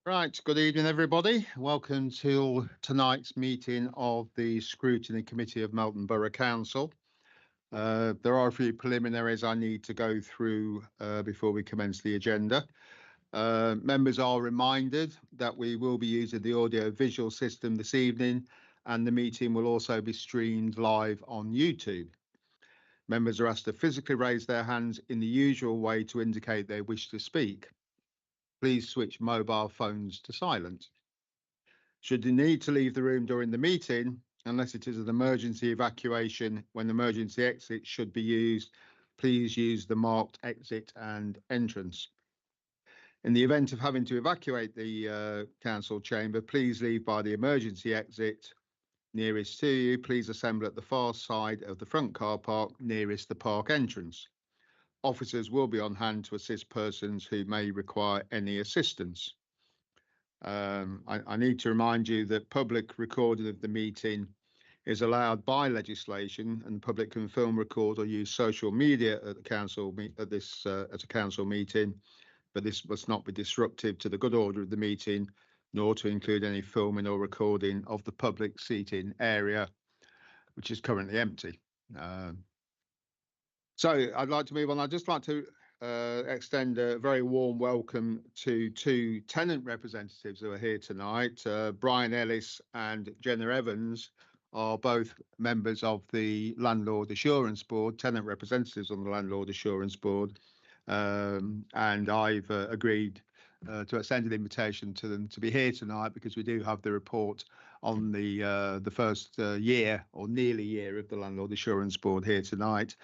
Right, good evening, everybody. Welcome to tonight's meeting of the Scrutiny Committee of Melton Borough Council. There are a few preliminaries I need to go through before we commence the agenda. Members are reminded that we will be using the audio-visual system this evening, and the meeting will also be streamed live on YouTube. Members are asked to physically raise their hands in the usual way to indicate they wish to speak. Please switch mobile phones to silent. Should you need to leave the room during the meeting, unless it is an emergency evacuation when emergency exit should be used, please use the marked exit and entrance. In the event of having to evacuate the council chamber, please leave by the emergency exit nearest to you. Please assemble at the far side of the front car park nearest the park entrance. Officers will be on hand to assist persons who may require any assistance. I need to remind you that public recording of the meeting is allowed by legislation, and the public can film, record, or use social media at the council at a council meeting, but this must not be disruptive to the good order of the meeting, nor to include any filming or recording of the public seating area, which is currently empty. So I'd like to move on. I'd just like to extend a very warm welcome to two tenant representatives who are here tonight. Brian Ellis and Jenna Evans are both members of the Landlord Assurance Board, tenant representatives on the Landlord Assurance Board, and I've agreed to extend an invitation to them to be here tonight because we do have the report on the first year or nearly year of the Landlord Assurance Board here tonight.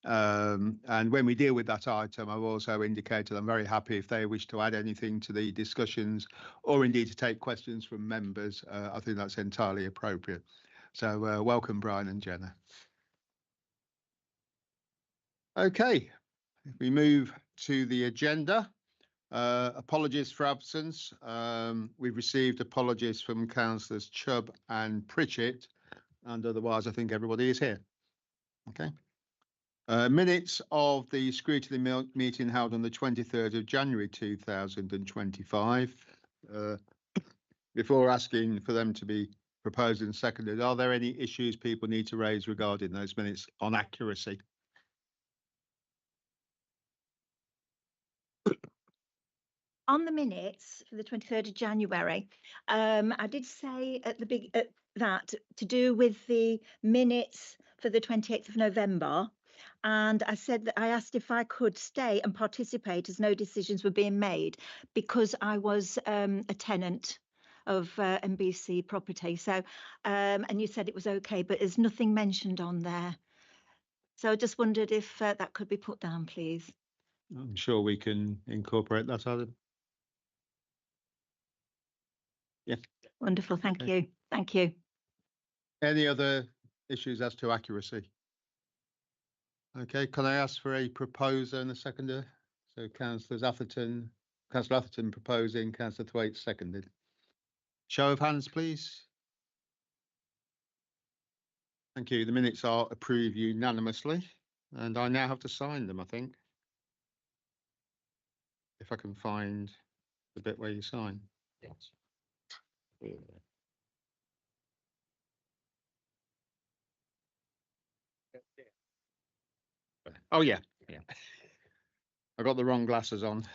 And when we deal with that item, I've also indicated I'm very happy if they wish to add anything to the discussions or indeed to take questions from members. I think that's entirely appropriate. So welcome, Brian and Jenna. Okay, if we move to the agenda, apologies for absence. We've received apologies from councillors Chubb and Pritchett, and otherwise I think everybody is here. Okay. Minutes of the scrutiny meeting held on the 23rd of January 2025. Before asking for them to be proposed and seconded, are there any issues people need to raise regarding those minutes on accuracy? On the minutes for the 23rd of January, I did say at the big that to do with the minutes for the 28th of November. And I said that I asked if I could stay and participate as no decisions were being made because I was a tenant of MBC property. So, and you said it was okay, but there's nothing mentioned on there. So I just wondered if that could be put down, please. I'm sure we can incorporate that, Adam. Yeah. Wonderful. Thank you. Thank you. Any other issues as to accuracy? Okay, can I ask for a proposer and a seconder? So Councillor Atherton proposing, Councillor Thwaite seconded. Show of hands, please. Thank you. The minutes are approved unanimously, and I now have to sign them, I think. If I can find the bit where you sign. Yes. Oh yeah. I got the wrong glasses on.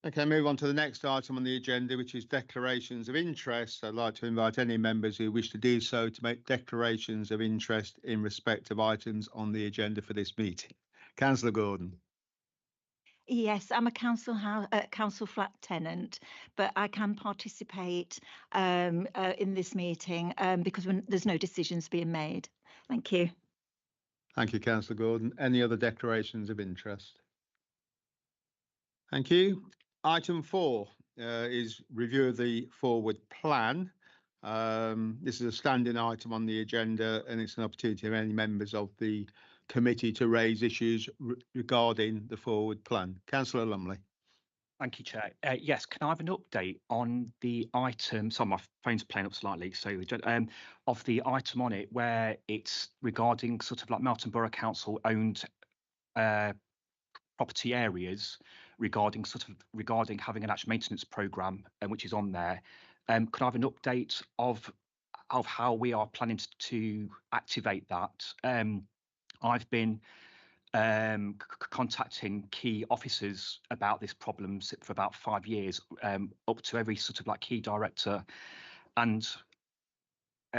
Okay, move on to the next item on the agenda, which is declarations of interest. I'd like to invite any members who wish to do so to make declarations of interest in respect of items on the agenda for this meeting. Councillor Gordon. Yes, I'm a council flat tenant, but I can participate in this meeting because there's no decisions being made. Thank you. Thank you, Councillor Gordon. Any other declarations of interest? Thank you. Item 4 is review of the forward plan. This is a standing item on the agenda, and it's an opportunity for any members of the committee to raise issues regarding the forward plan. Councillor Lumley. Thank you, Chair. Yes, can I have an update on the item? So my phone's playing up slightly. So of the item on it where it's regarding sort of like Melton Borough Council owned property areas regarding having an actual maintenance programme, which is on there. Could I have an update of how we are planning to activate that? I've been contacting key officers about this problem for about 5 years, up to every sort of like key director and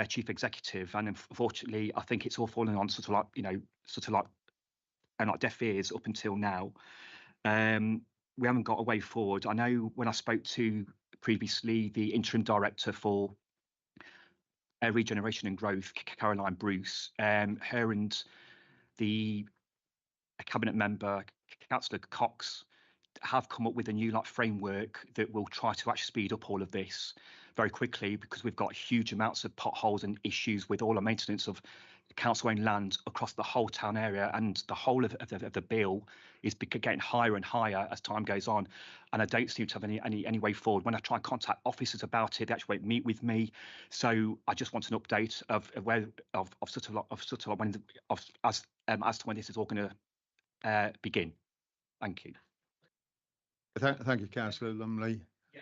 chief executive, and unfortunately, I think it's all falling on sort of like deaf ears up until now. We haven't got a way forward. I know when I spoke to previously the interim director for regeneration and growth, Caroline Bruce, her and the cabinet member, Councillor Cox, have come up with a new framework that will try to actually speed up all of this very quickly, because we've got huge amounts of potholes and issues with all the maintenance of council-owned land across the whole town area, and the whole of the bill is getting higher and higher as time goes on, and I don't seem to have any way forward. When I try and contact officers about it, they actually won't meet with me. So I just want an update of as to when this is all going to begin. Thank you. Thank you, Councillor Lumley. Yeah.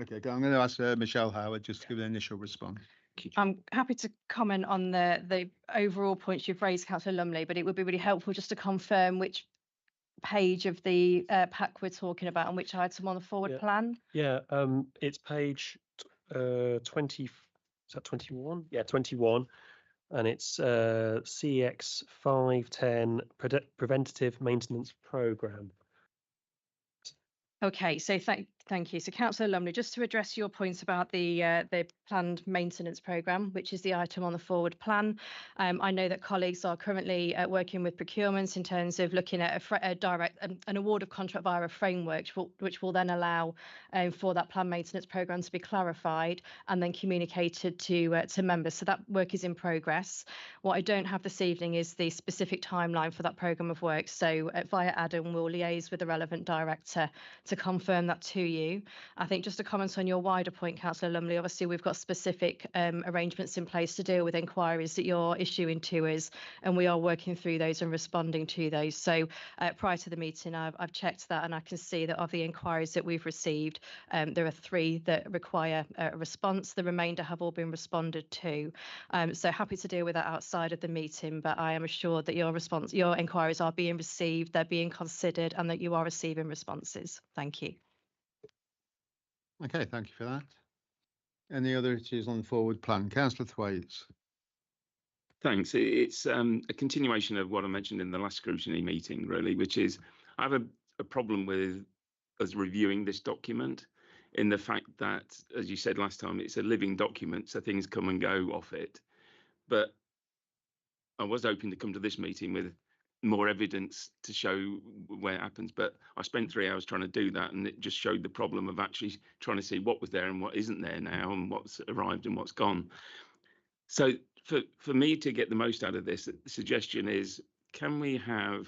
Okay, I'm going to ask Michelle Howard just to give an initial response. I'm happy to comment on the overall points you've raised, Councillor Lumley, but it would be really helpful just to confirm which page of the pack we're talking about and which item on the forward plan. Yeah, it's page 20. Is that 21? Yeah, 21. And it's CX 510 Preventative Maintenance Programme. Okay, so thank you. So Councillor Lumley, just to address your points about the planned maintenance programme, which is the item on the forward plan. I know that colleagues are currently working with procurements in terms of looking at an award of contract via a framework, which will then allow for that planned maintenance programme to be clarified and then communicated to members. So that work is in progress. What I don't have this evening is the specific timeline for that programme of work. So via Adam, we'll liaise with the relevant director to confirm that to you. I think just to comment on your wider point, Councillor Lumley, obviously we've got specific arrangements in place to deal with inquiries that you're issuing to us, and we are working through those and responding to those. So prior to the meeting, I've checked that, and I can see that of the inquiries that we've received, there are 3 that require a response. The remainder have all been responded to. So happy to deal with that outside of the meeting, but I am assured that your inquiries are being received, they're being considered, and that you are receiving responses. Thank you. Okay, thank you for that. Any other issues on the forward plan? Councillor Thwaites. Thanks. It's a continuation of what I mentioned in the last scrutiny meeting, really, which is I have a problem with us reviewing this document, in the fact that, as you said last time, it's a living document, so things come and go off it. But I was hoping to come to this meeting with more evidence to show where it happens, but I spent 3 hours trying to do that, and it just showed the problem of actually trying to see what was there and what isn't there now, and what's arrived and what's gone. So for me to get the most out of this, the suggestion is, can we have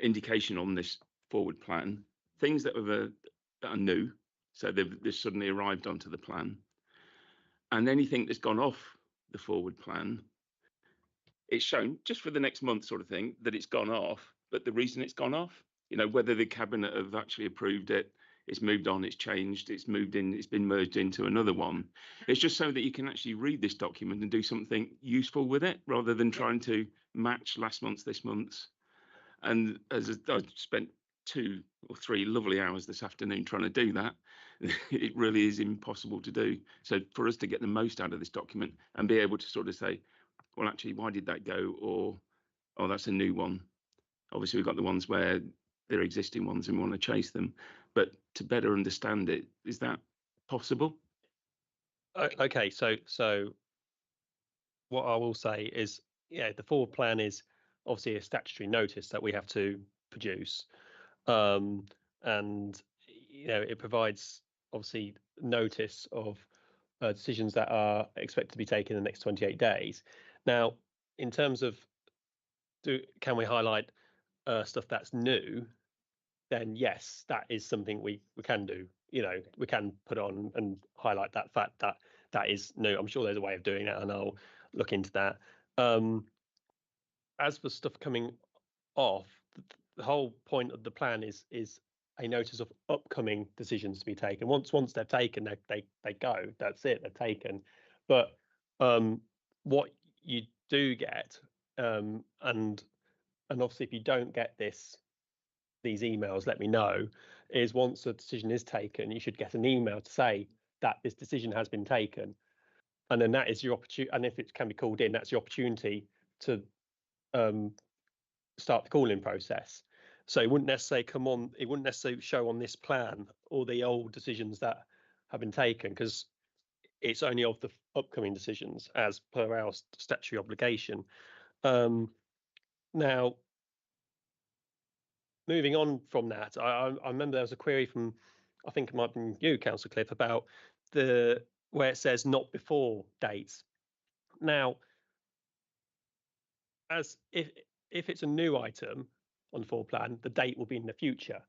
indication on this forward plan, things that are new, so they've suddenly arrived onto the plan, and anything that's gone off the forward plan, it's shown just for the next month sort of thing that it's gone off, but the reason it's gone off, whether the cabinet have actually approved it, it's moved on, it's changed, it's moved in, it's been merged into another one. It's just so that you can actually read this document and do something useful with it, rather than trying to match last month's, this month's. And as I spent 2 or 3 lovely hours this afternoon trying to do that, it really is impossible to do. So for us to get the most out of this document and be able to sort of say, well, actually, why did that go? Or, oh, that's a new one. Obviously, we've got the ones where they're existing ones and we want to chase them. But to better understand it, is that possible? Okay, so what I will say is, the forward plan is obviously a statutory notice that we have to produce, and it provides obviously notice of decisions that are expected to be taken in the next 28 days. Now, in terms of can we highlight stuff that's new, then yes, that is something we can do. You know, we can put on and highlight that fact that that is new. I'm sure there's a way of doing that, and I'll look into that. As for stuff coming off, the whole point of the plan is a notice of upcoming decisions to be taken. Once they're taken, they go. That's it. They're taken. But what you do get, and obviously if you don't get these emails, let me know, is once a decision is taken, you should get an email to say that this decision has been taken, and then that is your opportunity. And if it can be called in, that's your opportunity to start the calling process. So it wouldn't necessarily it wouldn't necessarily show on this plan all the old decisions that have been taken, because it's only of the upcoming decisions as per our statutory obligation. Now, moving on from that, I remember there was a query from, I think it might have been you, Councillor Cliff, about where it says not before dates. Now, as if it's a new item on the forward plan, the date will be in the future.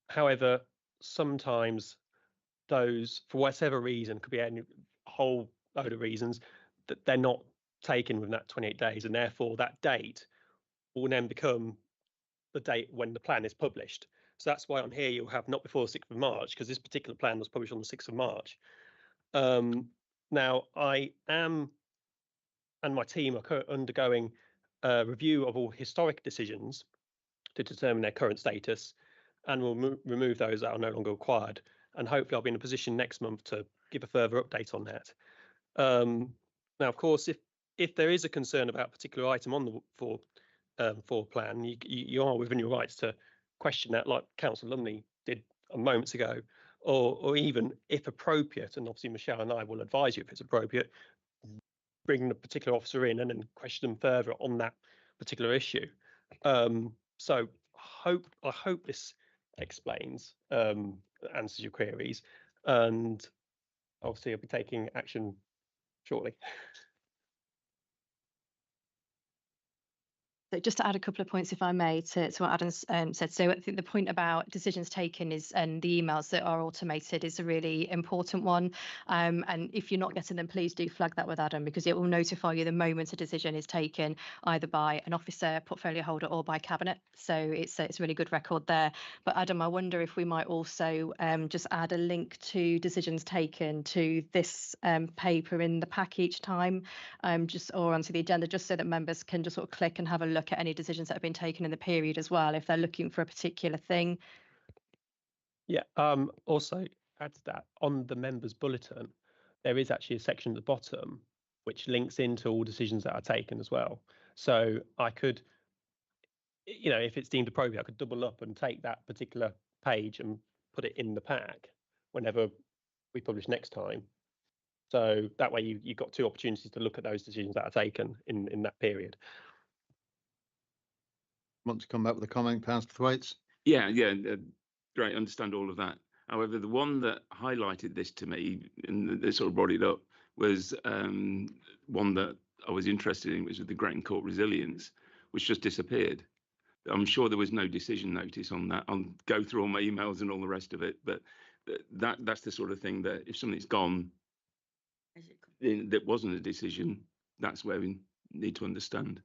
However, sometimes those, for whatever reason, could be a whole load of reasons, that they're not taken within that 28 days, and therefore that date will then become the date when the plan is published. So that's why on here you'll have not before the 6th of March, because this particular plan was published on the 6th of March. Now, I am, and my team are undergoing a review of all historic decisions to determine their current status, and we'll remove those that are no longer required. And hopefully I'll be in a position next month to give a further update on that. Now, of course, if there is a concern about a particular item on the forward plan, you are within your rights to question that, like Councillor Lumley did moments ago, or even, if appropriate, and obviously Michelle and I will advise you if it's appropriate, bring the particular officer in and then question them further on that particular issue. So I hope this explains, answers your queries, and obviously I'll be taking action shortly. So just to add a couple of points, if I may, to what Adam's said. So I think the point about decisions taken and the emails that are automated is a really important one. And if you're not getting them, please do flag that with Adam, because it will notify you the moment a decision is taken, either by an officer, portfolio holder, or by Cabinet. So it's a really good record there. But Adam, I wonder if we might also just add a link to decisions taken to this paper in the pack each time, or onto the agenda, just so that members can just sort of click and have a look at any decisions that have been taken in the period as well, if they're looking for a particular thing. Yeah, also add to that, on the members bulletin, there is actually a section at the bottom which links into all decisions that are taken as well. So I could, you know, if it's deemed appropriate, I could double up and take that particular page and put it in the pack whenever we publish next time. So that way you've got two opportunities to look at those decisions that are taken in that period. Want to come back with a comment, Councillor Thwaites? Yeah, great, understand all of that. However, the one that highlighted this to me and that sort of brought it up was one that I was interested in, which was the Gretton Court resilience, which just disappeared. I'm sure there was no decision notice on that. I'll go through all my emails and all the rest of it, but that's the sort of thing that if something's gone, that wasn't a decision, that's where we need to understand.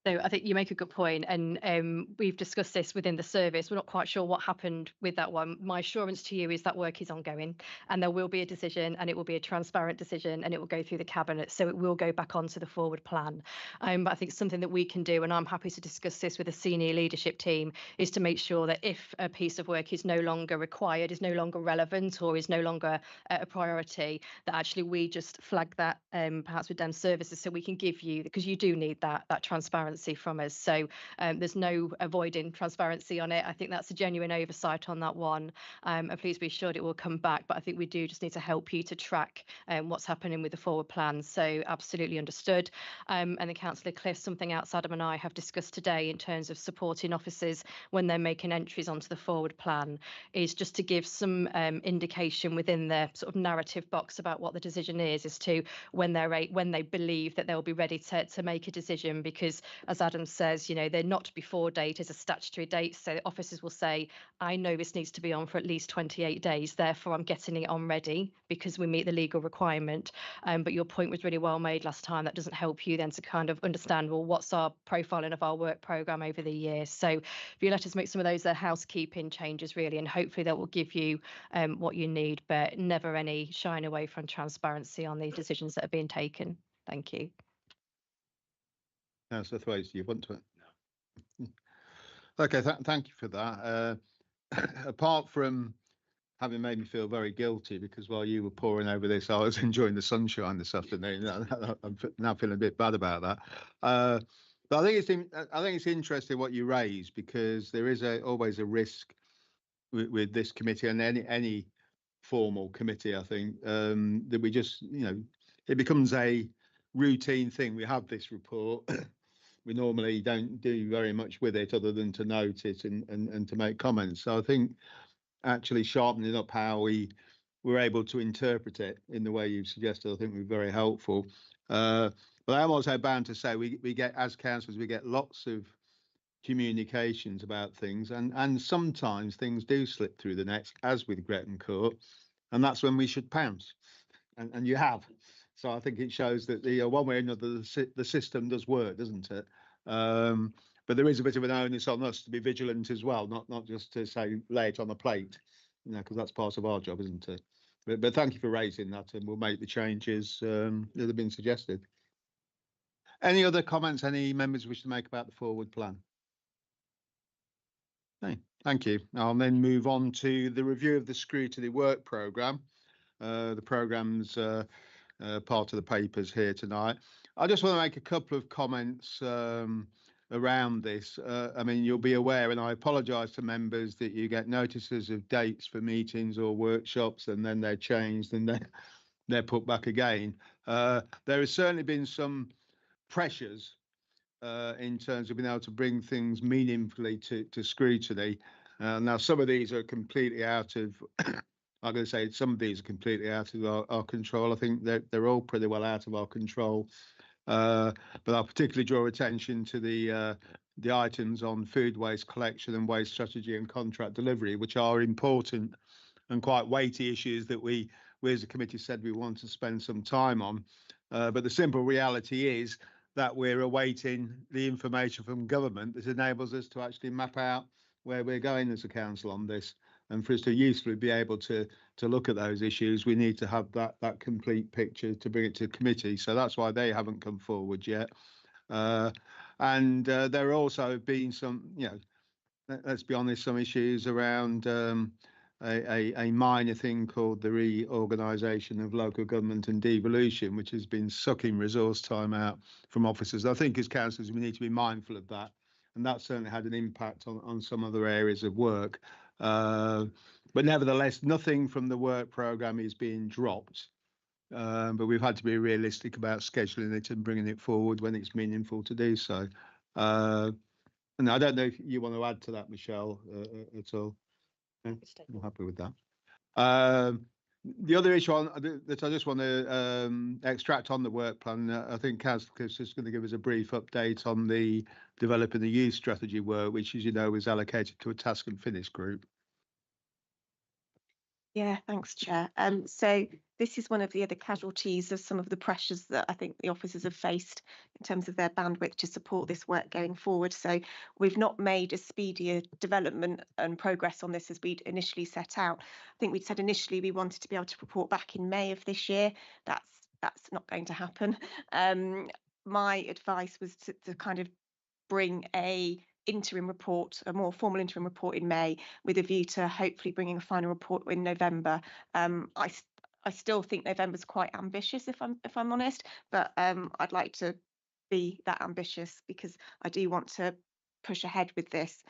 So I think you make a good point, and we've discussed this within the service. We're not quite sure what happened with that one. My assurance to you is that work is ongoing, and there will be a decision, and it will be a transparent decision, and it will go through the Cabinet, so it will go back onto the forward plan. But I think something that we can do, and I'm happy to discuss this with the senior leadership team, is to make sure that if a piece of work is no longer required, is no longer relevant, or is no longer a priority, that actually we just flag that perhaps with them services, so we can give you, because you do need that transparency transparency from us. So there's no avoiding transparency on it. I think that's a genuine oversight on that one. And please be assured it will come back. But I think we do just need to help you to track what's happening with the forward plan. So absolutely understood. And the Councillor Cliff, something else Adam and I have discussed today in terms of supporting officers when they're making entries onto the forward plan, is just to give some indication within their sort of narrative box about what the decision is as to when they believe that they'll be ready to make a decision. Because as Adam says, you know, their not before date is a statutory date, so officers will say, I know this needs to be on for at least 28 days, therefore I'm getting it on ready because we meet the legal requirement. But your point was really well made last time. That doesn't help you then to kind of understand, well, what's our profiling of our work programme over the year. So if you let us make some of those housekeeping changes really, and hopefully that will give you what you need, but never any shying away from transparency on the decisions that are being taken. Thank you. Councillor Thwaites, do you want to? No. Okay, thank you for that. Apart from having made me feel very guilty because while you were poring over this, I was enjoying the sunshine this afternoon. I'm now feeling a bit bad about that. But I think it's interesting what you raise, because there is always a risk with this committee and any formal committee, I think, that we just, you know, it becomes a routine thing. We have this report. We normally don't do very much with it other than to note it and to make comments. So I think actually sharpening up how we were able to interpret it in the way you've suggested, I think would be very helpful. But I'm also bound to say we get, as councillors, we get lots of communications about things, and sometimes things do slip through the nets, as with Gretton Court, and that's when we should pounce, and you have. So I think it shows that the one way or another the system does work, doesn't it? But there is a bit of an onus on us to be vigilant as well, not just to say lay it on the plate, you know, because that's part of our job, isn't it? But thank you for raising that, and we'll make the changes that have been suggested. Any other comments any members wish to make about the forward plan? Okay, thank you. I'll then move on to the review of the Scrutiny work programme. The programme's part of the papers here tonight. I just want to make a couple of comments around this. I mean, you'll be aware, and I apologise to members, that you get notices of dates for meetings or workshops, and then they're changed and then they're put back again. There has certainly been some pressures in terms of being able to bring things meaningfully to scrutiny. Now, some of these are completely out of I'm going to say some of these are completely out of our control. I think they're all pretty well out of our control. But I'll particularly draw attention to the items on food waste collection and waste strategy and contract delivery, which are important and quite weighty issues that we as a committee said we want to spend some time on. But the simple reality is that we're awaiting the information from government that enables us to actually map out where we're going as a council on this. And for us to usefully be able to look at those issues, we need to have that complete picture to bring it to committee. So that's why they haven't come forward yet. And there are also been some, you know, let's be honest, some issues around a minor thing called the reorganisation of local government and devolution, which has been sucking resource time out from officers. I think as councillors we need to be mindful of that, and that certainly had an impact on some other areas of work. But nevertheless, nothing from the work programme is being dropped. But we've had to be realistic about scheduling it and bringing it forward when it's meaningful to do so. And I don't know if you want to add to that, Michelle, at all. I'm happy with that. The other issue that I just want to extract on the work plan, I think Councillor Cliff's just going to give us a brief update on the developing the youth strategy work, which, as you know, was allocated to a task and finish group. Yeah, thanks, Chair. So this is one of the other casualties of some of the pressures that I think the officers have faced in terms of their bandwidth to support this work going forward. So we've not made a speedier development and progress on this as we'd initially set out. I think we'd said initially we wanted to be able to report back in May of this year. That's not going to happen. My advice was to kind of bring a more formal interim report in May, with a view to hopefully bringing a final report in November. I still think November's quite ambitious, if I'm honest, but I'd like to be that ambitious, because I do want to push ahead with this.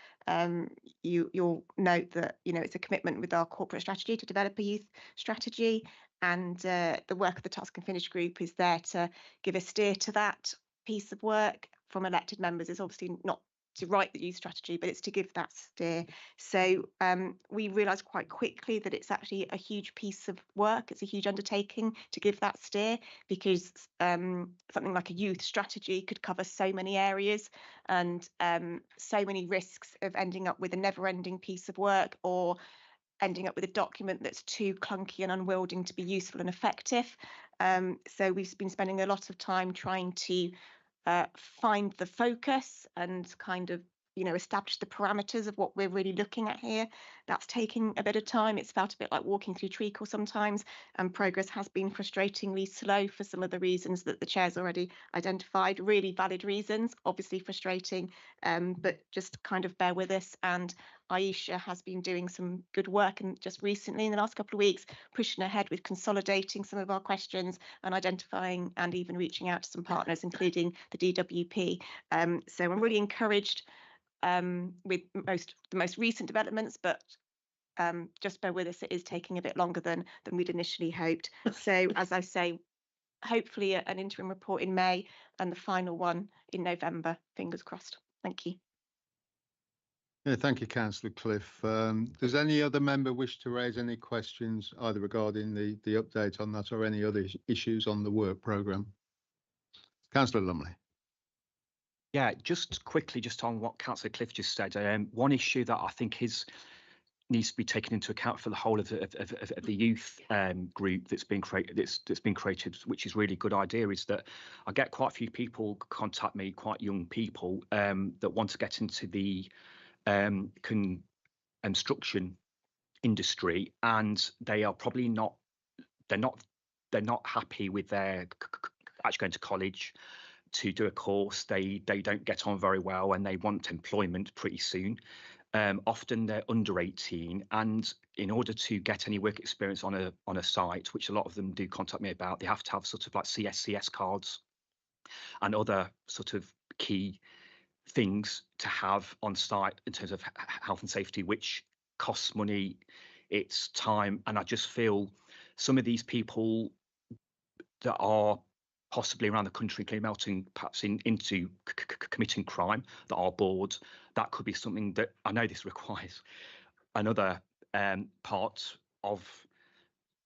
You'll note that, you know, it's a commitment with our corporate strategy to develop a youth strategy, and the work of the Task and Finish group is there to give a steer to that piece of work from elected members. It's obviously not to write the youth strategy, but it's to give that steer. So we realised quite quickly that it's actually a huge piece of work. It's a huge undertaking to give that steer, because something like a youth strategy could cover so many areas, and so many risks of ending up with a never-ending piece of work, or ending up with a document that's too clunky and unwielding to be useful and effective. So we've been spending a lot of time trying to find the focus and kind of, you know, establish the parameters of what we're really looking at here. That's taking a bit of time. It's felt a bit like walking through treacle sometimes, and progress has been frustratingly slow for some of the reasons that the chair's already identified. Really valid reasons, obviously frustrating, but just kind of bear with us. And Aisha has been doing some good work, and just recently in the last couple of weeks pushing ahead with consolidating some of our questions and identifying and even reaching out to some partners, including the DWP. So I'm really encouraged with the most recent developments, but just bear with us, it is taking a bit longer than we'd initially hoped. So as I say, hopefully an interim report in May and the final one in November, fingers crossed. Thank you. Yeah, thank you, Councillor Cliff. Does any other member wish to raise any questions either regarding the update on that or any other issues on the work programme? Councillor Lumley. Yeah, just quickly, just on what Councillor Cliff just said, one issue that I think needs to be taken into account for the whole of the youth group that's been created, which is really good idea, is that I get quite a few people contact me, quite young people, that want to get into the construction industry, and they are probably not happy with their actually going to college to do a course. They don't get on very well, and they want employment pretty soon. Often they're under 18, and in order to get any work experience on a site, which a lot of them do contact me about, they have to have sort of like CSCS cards and other sort of key things to have on site in terms of health and safety, which costs money, it's time. And I just feel some of these people that are possibly around the country, including melting perhaps into committing crime, that are bored, that could be something that I know this requires another part of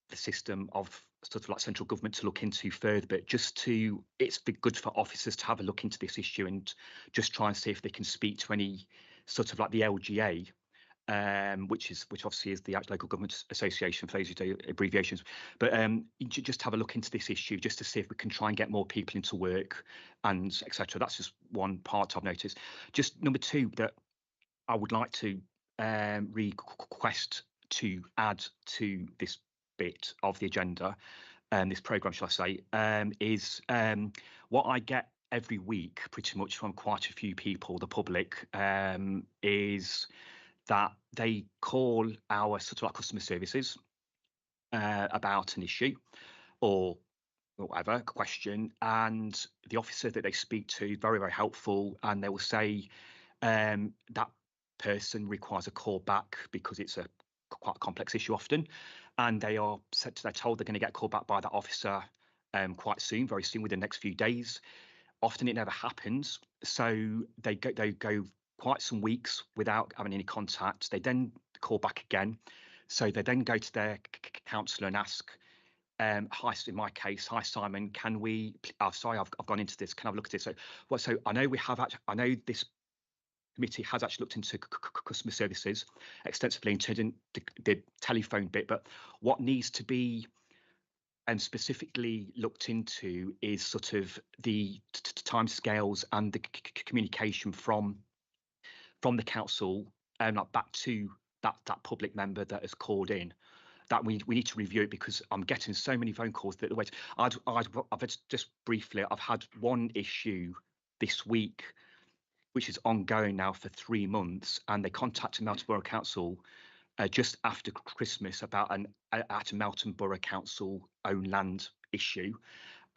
the system of sort of like central government to look into further, but it's good for officers to have a look into this issue and just try and see if they can speak to any sort of like the LGA, which obviously is the Local Government Association for those who do abbreviations, but just have a look into this issue just to see if we can try and get more people into work and etc. That's just one part I've noticed. Just number two that I would like to request to add to this bit of the agenda, this programme, shall I say, is what I get every week pretty much from quite a few people, the public, is that they call our sort of like customer services about an issue or whatever question, and the officer that they speak to, very, very helpful, and they will say that person requires a call back because it's a quite complex issue often, and they're told they're going to get called back by that officer quite soon, very soon, within the next few days. Often it never happens, so they go quite some weeks without having any contact. They then call back again, so they then go to their counsellor and ask, hi, in my case, hi Simon, can we? Oh, sorry, I've gone into this. Can I have a look at this? So I know I know this committee has actually looked into customer services extensively, including the telephone bit, but what needs to be specifically looked into is sort of the timescales and the communication from the council back to that public member that has called in. That we need to review it, because I'm getting so many phone calls that the way I've just briefly, I've had one issue this week which is ongoing now for 3 months, and they contacted Melton Borough Council just after Christmas about at a Melton Borough Council owned land issue,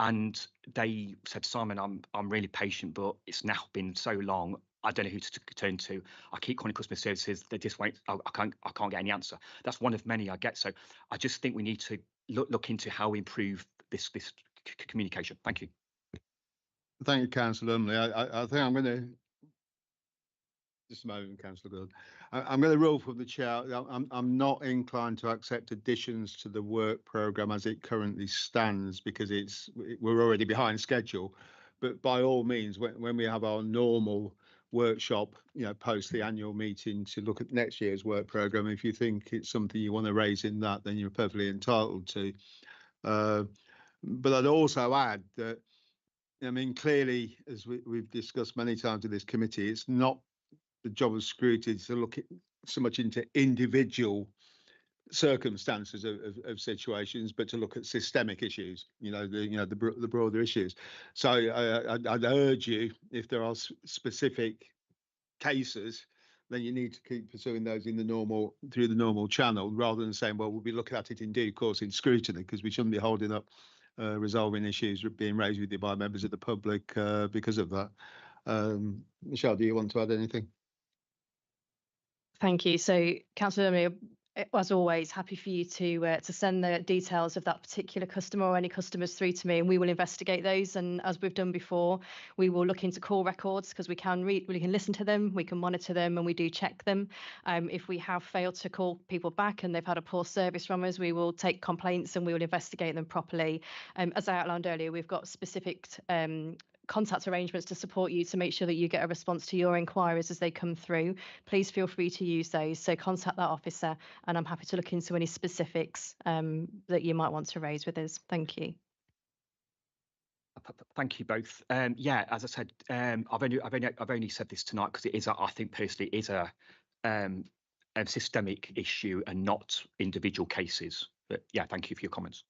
And they said, Simon, I'm really patient, but it's now been so long. I don't know who to turn to. I keep calling customer services. They just won't. I can't get any answer. That's one of many I get. So I just think we need to look into how we improve this communication. Thank you. Thank you, Councillor Lumley. I think I'm going to just a moment, Councillor Good. I'm going to rule from the chair. I'm not inclined to accept additions to the work programme as it currently stands because we're already behind schedule. But by all means, when we have our normal workshop, post the annual meeting to look at next year's work programme, if you think it's something you want to raise in that, then you're perfectly entitled to. But I'd also add that, clearly, as we've discussed many times in this committee, it's not the job of Scrutiny to look so much into individual circumstances of situations, but to look at systemic issues, the broader issues. So I'd urge you, if there are specific cases, then you need to keep pursuing those through the normal channel, rather than saying, well, we'll be looking at it in due course in scrutiny, because we shouldn't be holding up resolving issues being raised with you by members of the public because of that. Michelle, do you want to add anything? Thank you. So, Councillor Lumley, as always, happy for you to send the details of that particular customer or any customers through to me, and we will investigate those. And as we've done before, we will look into call records, because we can listen to them, we can monitor them, and we do check them. If we have failed to call people back and they've had a poor service from us, we will take complaints and we will investigate them properly. As I outlined earlier, we've got specific contact arrangements to support you to make sure that you get a response to your inquiries as they come through. Please feel free to use those. So contact that officer, and I'm happy to look into any specifics that you might want to raise with us. Thank you. Thank you both. Yeah, as I said, I've only said this tonight because it is, I think personally, it is a systemic issue and not individual cases. But yeah, thank you for your comments.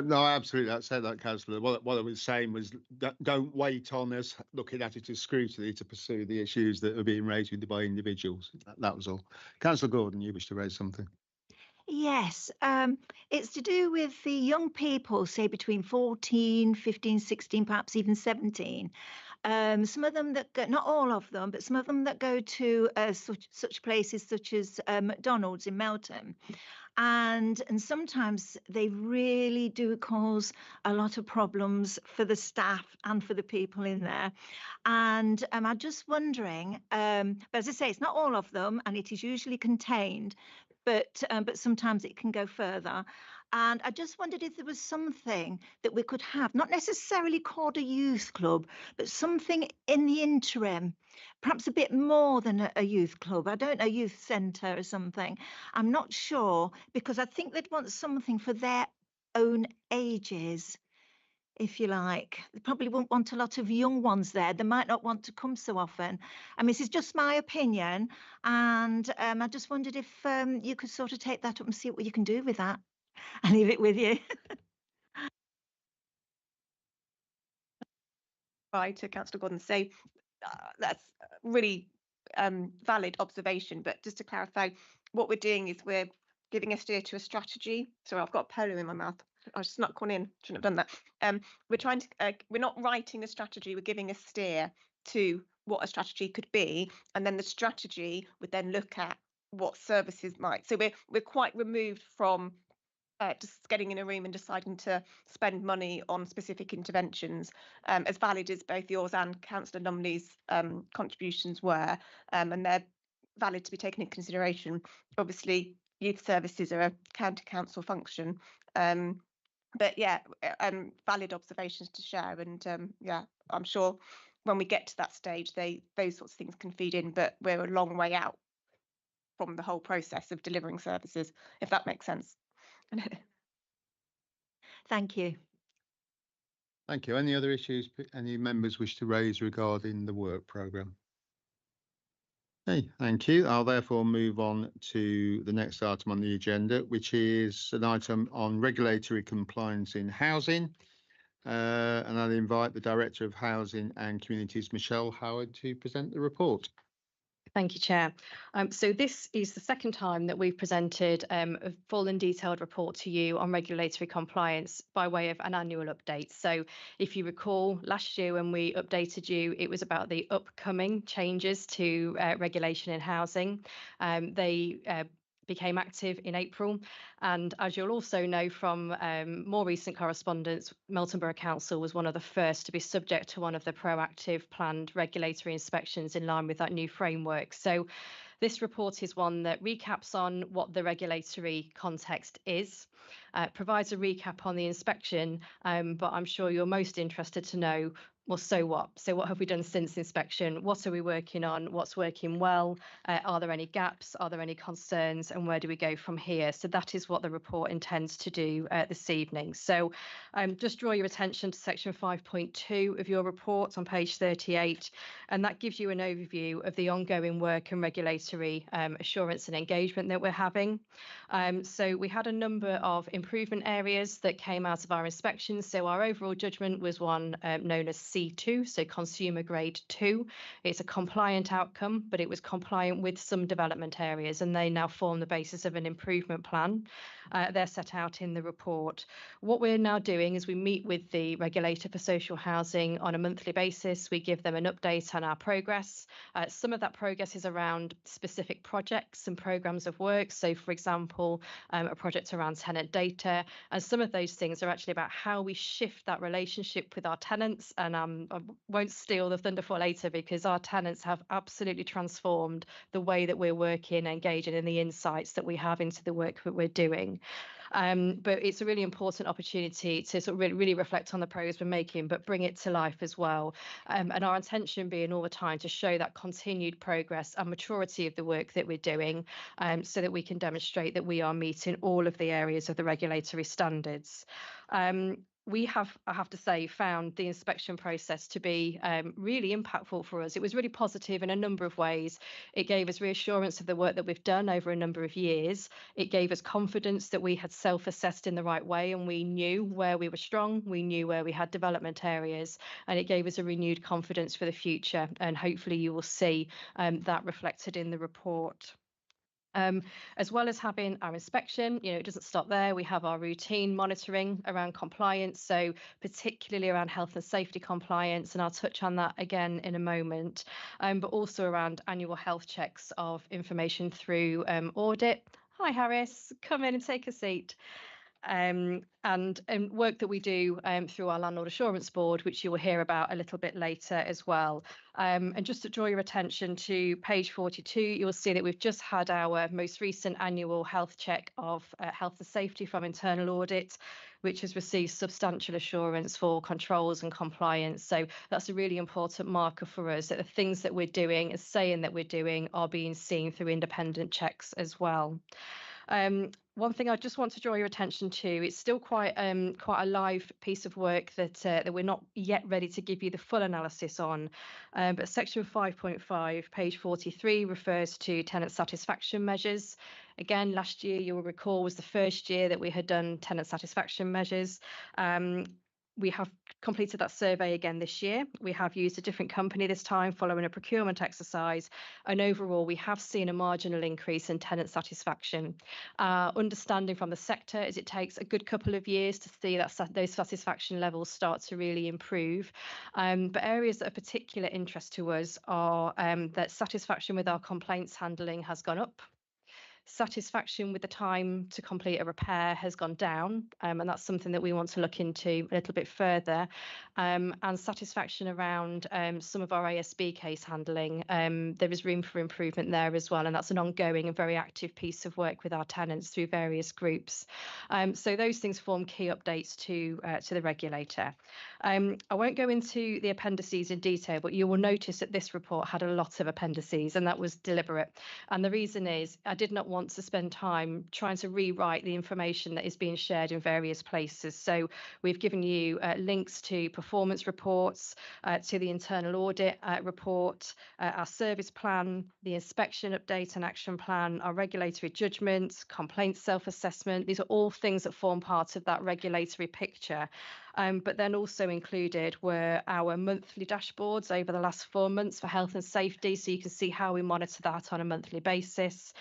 No, absolutely. I said that, Councillor. What I was saying was that don't wait on us looking at it as scrutiny to pursue the issues that are being raised with by individuals. That was all. Councillor Gordon, you wish to raise something? Yes, it's to do with the young people, say between 14, 15, 16, perhaps even 17. Some of them that go, not all of them, but some of them that go to such places such as McDonald's in Melton. And sometimes they really do cause a lot of problems for the staff and for the people in there. And I'm just wondering, but as I say, it's not all of them, and it is usually contained, but sometimes it can go further. And I just wondered if there was something that we could have, not necessarily called a youth club, but something in the interim, perhaps a bit more than a youth club. I don't know, youth centre or something. I'm not sure, because I think they'd want something for their own ages, if you like. They probably won't want a lot of young ones there. They might not want to come so often. I mean, this is just my opinion. And I just wondered if you could sort of take that up and see what you can do with that. I'll leave it with you. Right, to Councillor Gordon. So that's a really valid observation. But just to clarify, what we're doing is we're giving a steer to a strategy. Sorry, I've got a polo in my mouth. I snuck one in. Shouldn't have done that. We're not writing the strategy. We're giving a steer to what a strategy could be, and then the strategy would then look at what services might. So we're quite removed from just getting in a room and deciding to spend money on specific interventions, as valid as both yours and Councillor Lumley's contributions were, and they're valid to be taken into consideration. Obviously, youth services are a county council function, but yeah, valid observations to share. And yeah, I'm sure when we get to that stage, those sorts of things can feed in, but we're a long way out from the whole process of delivering services, if that makes sense. Thank you. Thank you. Any other issues any members wish to raise regarding the work programme? Okay, thank you. I'll therefore move on to the next item on the agenda, which is an item on regulatory compliance in housing. And I'll invite the Director of Housing and Communities, Michelle Howard, to present the report. Thank you, Chair. So this is the second time that we've presented a full and detailed report to you on regulatory compliance by way of an annual update. So if you recall, last year when we updated you, it was about the upcoming changes to regulation in housing. They became active in April. And as you'll also know from more recent correspondence, Melton Borough Council was one of the first to be subject to one of the proactive planned regulatory inspections in line with that new framework. So this report is one that recaps on what the regulatory context is, provides a recap on the inspection, but I'm sure you're most interested to know, well, so what? So what have we done since inspection? What are we working on? What's working well? Are there any gaps? Are there any concerns? And where do we go from here? So that is what the report intends to do this evening. So just draw your attention to section 5.2 of your report on page 38, and that gives you an overview of the ongoing work and regulatory assurance and engagement that we're having. So we had a number of improvement areas that came out of our inspections. So our overall judgment was one known as C2, so consumer grade 2. It's a compliant outcome, but it was compliant with some development areas, and they now form the basis of an improvement plan. They're set out in the report. What we're now doing is we meet with the regulator for social housing on a monthly basis. We give them an update on our progress. Some of that progress is around specific projects and programs of work. So, for example, a project around tenant data. And some of those things are actually about how we shift that relationship with our tenants. And I won't steal the thunder for later, because our tenants have absolutely transformed the way that we're working, engaging in the insights that we have into the work that we're doing. But it's a really important opportunity to sort of really reflect on the progress we're making, but bring it to life as well. And our intention being all the time to show that continued progress and maturity of the work that we're doing, so that we can demonstrate that we are meeting all of the areas of the regulatory standards. We have, I have to say, found the inspection process to be really impactful for us. It was really positive in a number of ways. It gave us reassurance of the work that we've done over a number of years. It gave us confidence that we had self-assessed in the right way, and we knew where we were strong, we knew where we had development areas, and it gave us a renewed confidence for the future. And hopefully you will see that reflected in the report. As well as having our inspection, it doesn't stop there. We have our routine monitoring around compliance, so particularly around health and safety compliance, and I'll touch on that again in a moment, but also around annual health checks of information through audit. Hi, Harris, come in and take a seat. And work that we do through our Landlord Assurance Board, which you will hear about a little bit later as well. And just to draw your attention to page 42, you'll see that we've just had our most recent annual health check of health and safety from internal audit, which has received substantial assurance for controls and compliance. So that's a really important marker for us, that the things that we're doing and saying that we're doing are being seen through independent checks as well. One thing I just want to draw your attention to, it's still quite a live piece of work that we're not yet ready to give you the full analysis on, but section 5.5, page 43, refers to tenant satisfaction measures. Again, last year, you will recall, was the first year that we had done tenant satisfaction measures. We have completed that survey again this year. We have used a different company this time following a procurement exercise. And overall, we have seen a marginal increase in tenant satisfaction. Understanding from the sector is it takes a good couple of years to see that those satisfaction levels start to really improve. But areas that are particular interest to us are that satisfaction with our complaints handling has gone up. Satisfaction with the time to complete a repair has gone down, and that's something that we want to look into a little bit further. And satisfaction around some of our ASB case handling, there is room for improvement there as well, and that's an ongoing and very active piece of work with our tenants through various groups. So those things form key updates to the regulator. I won't go into the appendices in detail, but you will notice that this report had a lot of appendices, and that was deliberate. And the reason is I did not want to spend time trying to rewrite the information that is being shared in various places. So we've given you links to performance reports, to the internal audit report, our service plan, the inspection update and action plan, our regulatory judgments, complaints self-assessment. These are all things that form part of that regulatory picture. But then also included were our monthly dashboards over the last 4 months for health and safety, so you can see how we monitor that on a monthly basis.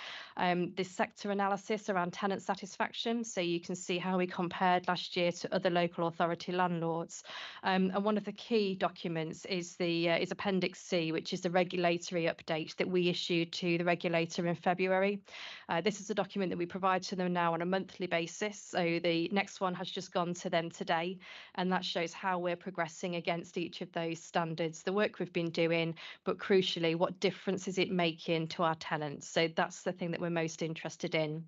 This sector analysis around tenant satisfaction, so you can see how we compared last year to other local authority landlords. And one of the key documents is Appendix C, which is the regulatory update that we issued to the regulator in February. This is a document that we provide to them now on a monthly basis. So the next one has just gone to them today, and that shows how we're progressing against each of those standards, the work we've been doing, but crucially, what difference is it making to our tenants? So that's the thing that we're most interested in.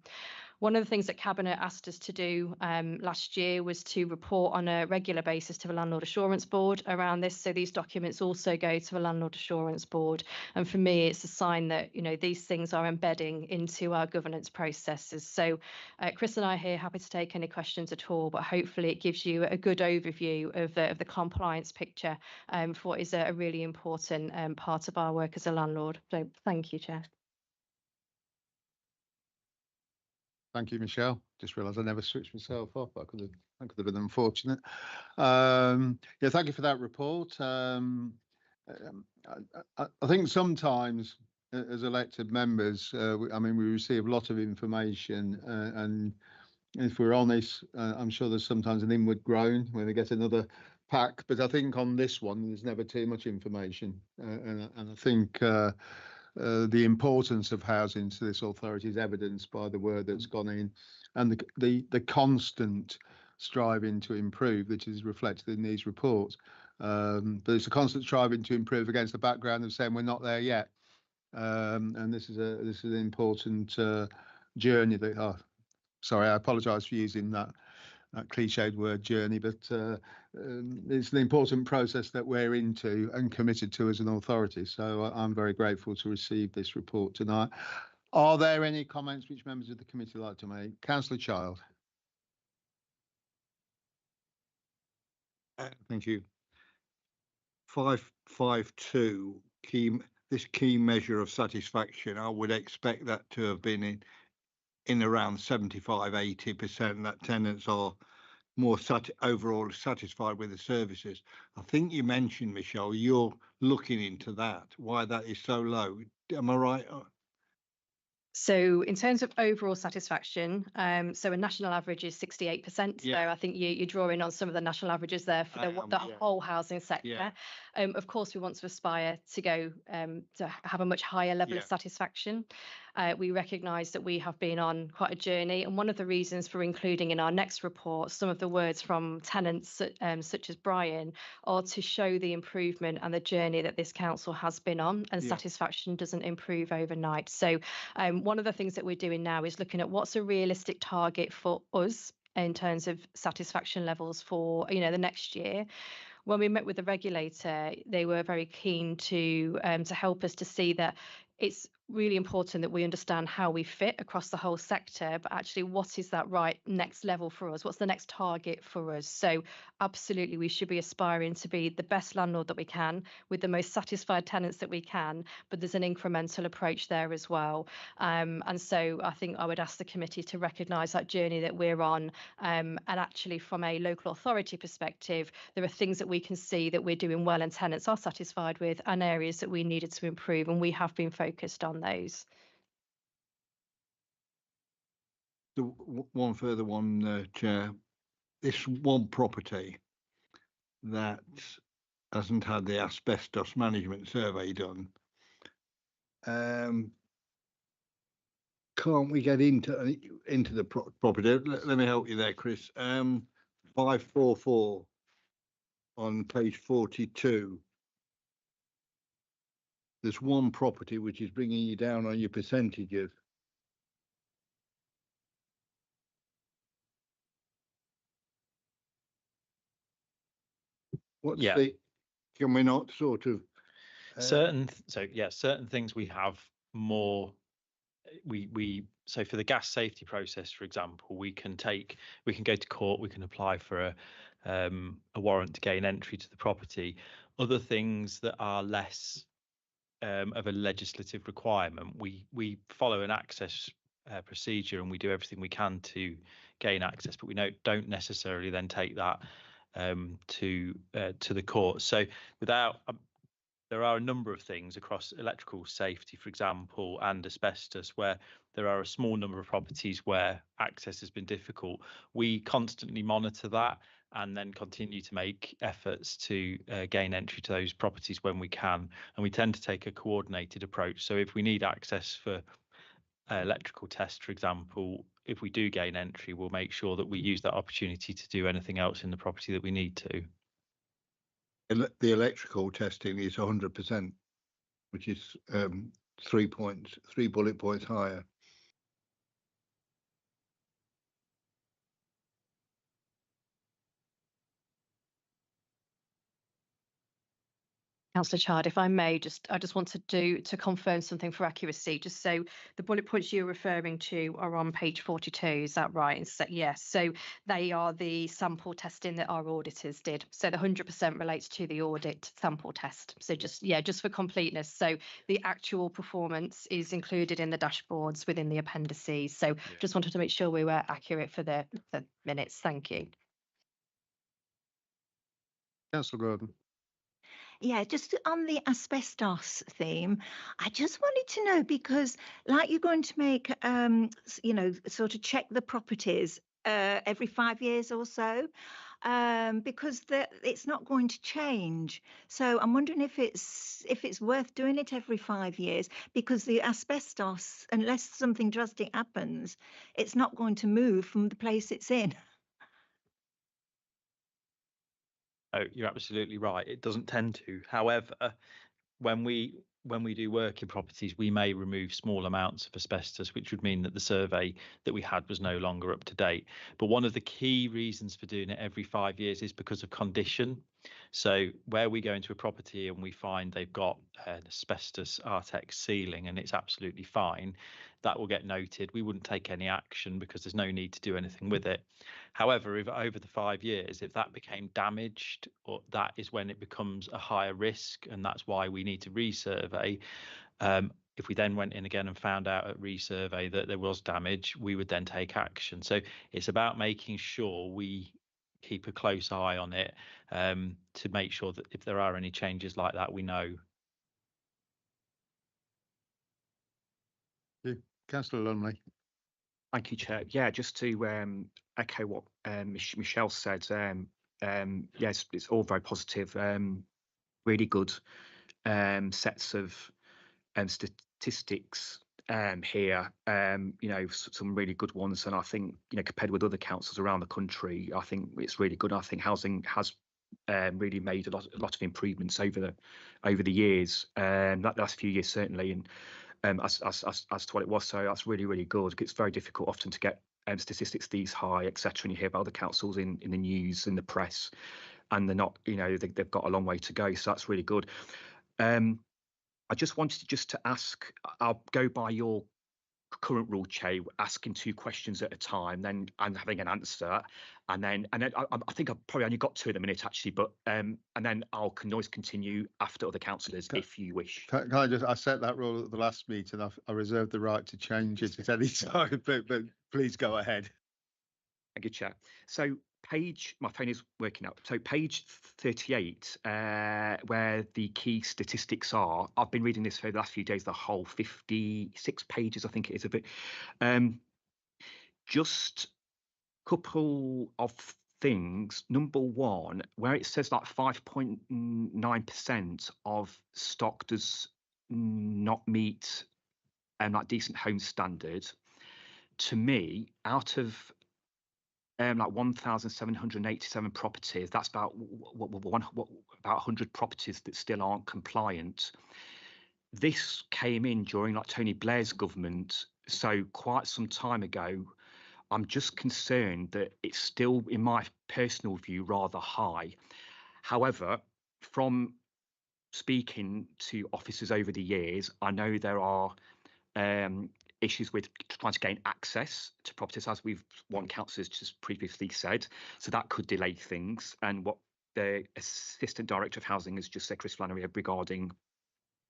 One of the things that Cabinet asked us to do last year was to report on a regular basis to the Landlord Assurance Board around this. So these documents also go to the Landlord Assurance Board. And for me, it's a sign that, you know, these things are embedding into our governance processes. So Chris and I are here happy to take any questions at all, but hopefully it gives you a good overview of the compliance picture for what is a really important part of our work as a landlord. So thank you, Chair. Thank you, Michelle. Just realised I never switched myself off. That could have been unfortunate. Yeah, thank you for that report. I think sometimes as elected members, I mean, we receive a lot of information, and if we're honest, I'm sure there's sometimes an inward groan when we get another pack. But I think on this one, there's never too much information, and I think. The importance of housing to this authority is evidenced by the work that's gone in, and the constant striving to improve, which is reflected in these reports. But it's a constant striving to improve against the background of saying we're not there yet, and this is an important journey. That sorry, I apologise for using that cliched word journey, but it's an important process that we're into and committed to as an authority. So I'm very grateful to receive this report tonight. Are there any comments which members of the committee like to make? Councillor Child. Thank you. 552 this key measure of satisfaction. I would expect that to have been in around 75–80%, that tenants are more overall satisfied with the services. I think you mentioned, Michelle, you're looking into that, why that is so low. Am I right? So in terms of overall satisfaction, so a national average is 68%. Yeah. So I think you're drawing on some of the national averages there for the whole housing sector. Yeah. Of course, we want to aspire to go to have a much higher level of satisfaction. We recognise that we have been on quite a journey, and one of the reasons for including in our next report some of the words from tenants such as Brian are to show the improvement and the journey that this council has been on, and satisfaction doesn't improve overnight. So one of the things that we're doing now is looking at what's a realistic target for us in terms of satisfaction levels for, you know, the next year. When we met with the regulator, they were very keen to help us to see that it's really important that we understand how we fit across the whole sector, but actually what is that right next level for us? What's the next target for us? So absolutely, we should be aspiring to be the best landlord that we can with the most satisfied tenants that we can, but there's an incremental approach there as well. And so I think I would ask the committee to recognise that journey that we're on, and actually from a local authority perspective, there are things that we can see that we're doing well and tenants are satisfied with, and areas that we needed to improve, and we have been focused on those. The one further one, Chair. This one property that hasn't had the asbestos management survey done. Can't we get into the property? Let me help you there, Chris. 544 on page 42. There's one property which is bringing you down on your percentages. What's can we not sort of certain things we have more, so for the gas safety process, for example, we can go to court, we can apply for a warrant to gain entry to the property. Other things that are less of a legislative requirement, we follow an access procedure, and we do everything we can to gain access, but we don't necessarily then take that to the court. So without there are a number of things across electrical safety, for example, and asbestos, where there are a small number of properties where access has been difficult. We constantly monitor that and then continue to make efforts to gain entry to those properties when we can. And we tend to take a coordinated approach. So if we need access for electrical tests, for example, if we do gain entry, we'll make sure that we use that opportunity to do anything else in the property that we need to. The electrical testing is 100%, which is 3 bullet points higher. Councillor Chard, if I may, I just want to confirm something for accuracy. Just so the bullet points you're referring to are on page 42, is that right? So, yes, so they are the sample testing that our auditors did. So the 100% relates to the audit sample test. So just for completeness. So the actual performance is included in the dashboards within the appendices. So just wanted to make sure we were accurate for the minutes. Thank you. Councillor Gordon. Yeah, just on the asbestos theme, I just wanted to know, because like you're going to make, sort of check the properties every 5 years or so, because it's not going to change. So I'm wondering if it's worth doing it every 5 years, because the asbestos, unless something drastic happens, it's not going to move from the place it's in. Oh, you're absolutely right. It doesn't tend to. However, when we do work in properties, we may remove small amounts of asbestos, which would mean that the survey that we had was no longer up to date. But one of the key reasons for doing it every 5 years is because of condition. So where we go into a property and we find they've got an asbestos Artex ceiling and it's absolutely fine, that will get noted. We wouldn't take any action because there's no need to do anything with it. However, if over the 5 years, if that became damaged, or that is when it becomes a higher risk, and that's why we need to resurvey. If we then went in again and found out at resurvey that there was damage, we would then take action. So it's about making sure we keep a close eye on it, to make sure that if there are any changes like that, we know. Councillor Lumley. Thank you, Chair. Yeah, just to echo what Michelle said, yes, it's all very positive, really good sets of statistics here, some really good ones. And I think, compared with other councils around the country, I think it's really good. I think housing has really made a lot of improvements over the years, that last few years certainly, and as to what it was. So that's really, really good. It's very difficult often to get statistics these high, etc. And you hear about other councils in the news, in the press, and they're not, they've got a long way to go. So that's really good. I just wanted to ask, I'll go by your current rule, Chair, asking 2 questions at a time, then and having an answer, and then I think I've probably only got 2 at the minute actually, but and then can always continue after other councillors if you wish. Can I set that rule at the last meeting? I reserve the right to change it at any time, but please go ahead. Thank you, Chair. So my phone is working out. So page 38, where the key statistics are. I've been reading this for the last few days, the whole 56 pages, I think it is a bit. Just a couple of things. Number one, where it says like 5.9% of stock does not meet like decent home standard. To me, out of like 1,787 properties, that's about 100 properties that still aren't compliant. This came in during like Tony Blair's government, so quite some time ago. I'm just concerned that it's still, in my personal view, rather high. However, from speaking to officers over the years, I know there are issues with trying to gain access to properties, as one councillor has just previously said. So that could delay things. And what the Assistant Director of Housing has just said, Chris Flannery, regarding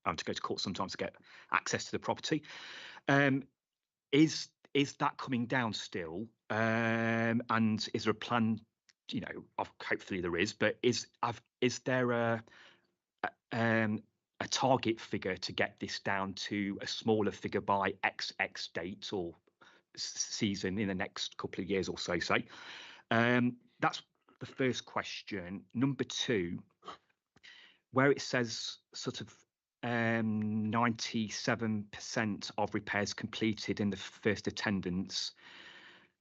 to go to court sometimes to get access to the property. Is that coming down still? And is there a plan hopefully there is, but is there a target figure to get this down to a smaller figure by X date or season in the next couple of years or so, say? That's the first question. Number two, where it says sort of 97% of repairs completed in the first attendance,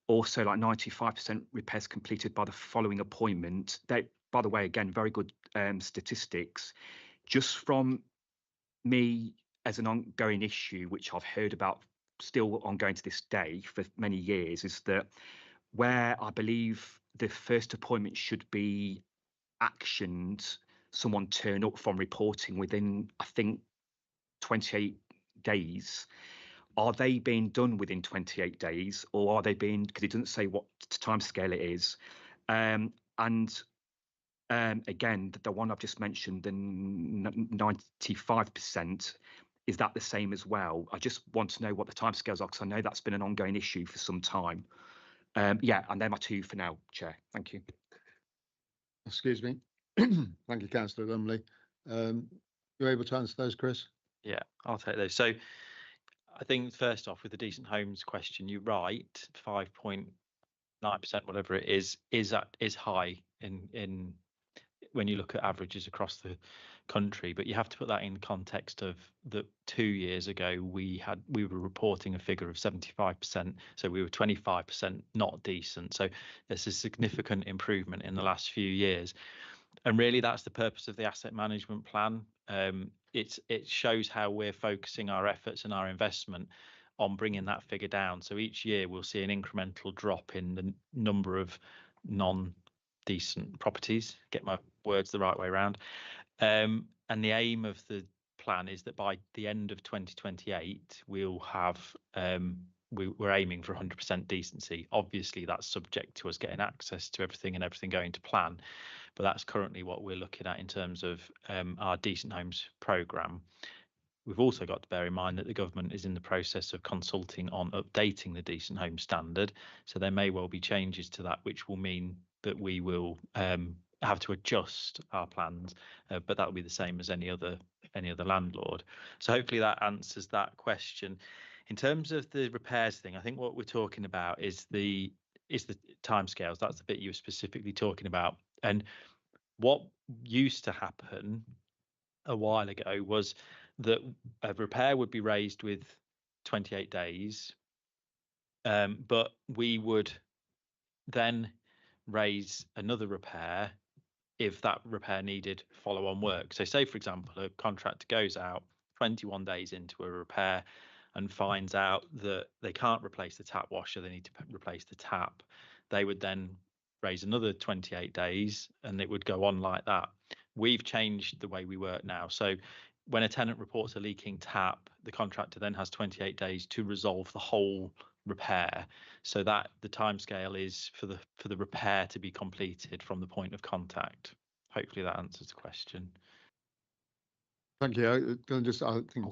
also like 95% repairs completed by the following appointment. They, by the way, again, very good statistics. Just from me as an ongoing issue, which I've heard about still ongoing to this day for many years, is that where I believe the first appointment should be actioned, someone turn up from reporting within, I think, 28 days. Are they being done within 28 days, or are they being, because it doesn't say what timescale it is? And again, the one I've just mentioned, the 95%, is that the same as well? I just want to know what the timescales are, because I know that's been an ongoing issue for some time. Yeah, and they're my two for now, Chair. Thank you. Excuse me. Thank you, Councillor Lumley. You're able to answer those, Chris? Yeah, I'll take those. So I think first off, with the decent homes question, you're right, 5.9%, whatever it is high in when you look at averages across the country. But you have to put that in context of that 2 years ago we were reporting a figure of 75%, so we were 25% not decent. So there's a significant improvement in the last few years, and really that's the purpose of the asset management plan. It shows how we're focusing our efforts and our investment on bringing that figure down. So each year we'll see an incremental drop in the number of non-decent properties, get my words the right way around. And the aim of the plan is that by the end of 2028 we'll have we're aiming for 100% decency. Obviously that's subject to us getting access to everything and everything going to plan, but that's currently what we're looking at in terms of our Decent Homes programme. We've also got to bear in mind that the government is in the process of consulting on updating the Decent Home Standard, so there may well be changes to that, which will mean that we will have to adjust our plans, but that will be the same as any other landlord. So hopefully that answers that question. In terms of the repairs thing, I think what we're talking about is the timescales. That's the bit you were specifically talking about. And what used to happen a while ago was that a repair would be raised with 28 days, but we would then raise another repair if that repair needed follow-on work. So say, for example, a contractor goes out 21 days into a repair and finds out that they can't replace the tap washer, they need to replace the tap. They would then raise another 28 days and it would go on like that. We've changed the way we work now. So when a tenant reports a leaking tap, the contractor then has 28 days to resolve the whole repair, so that the timescale is for the repair to be completed from the point of contact. Hopefully that answers the question. Thank you. I think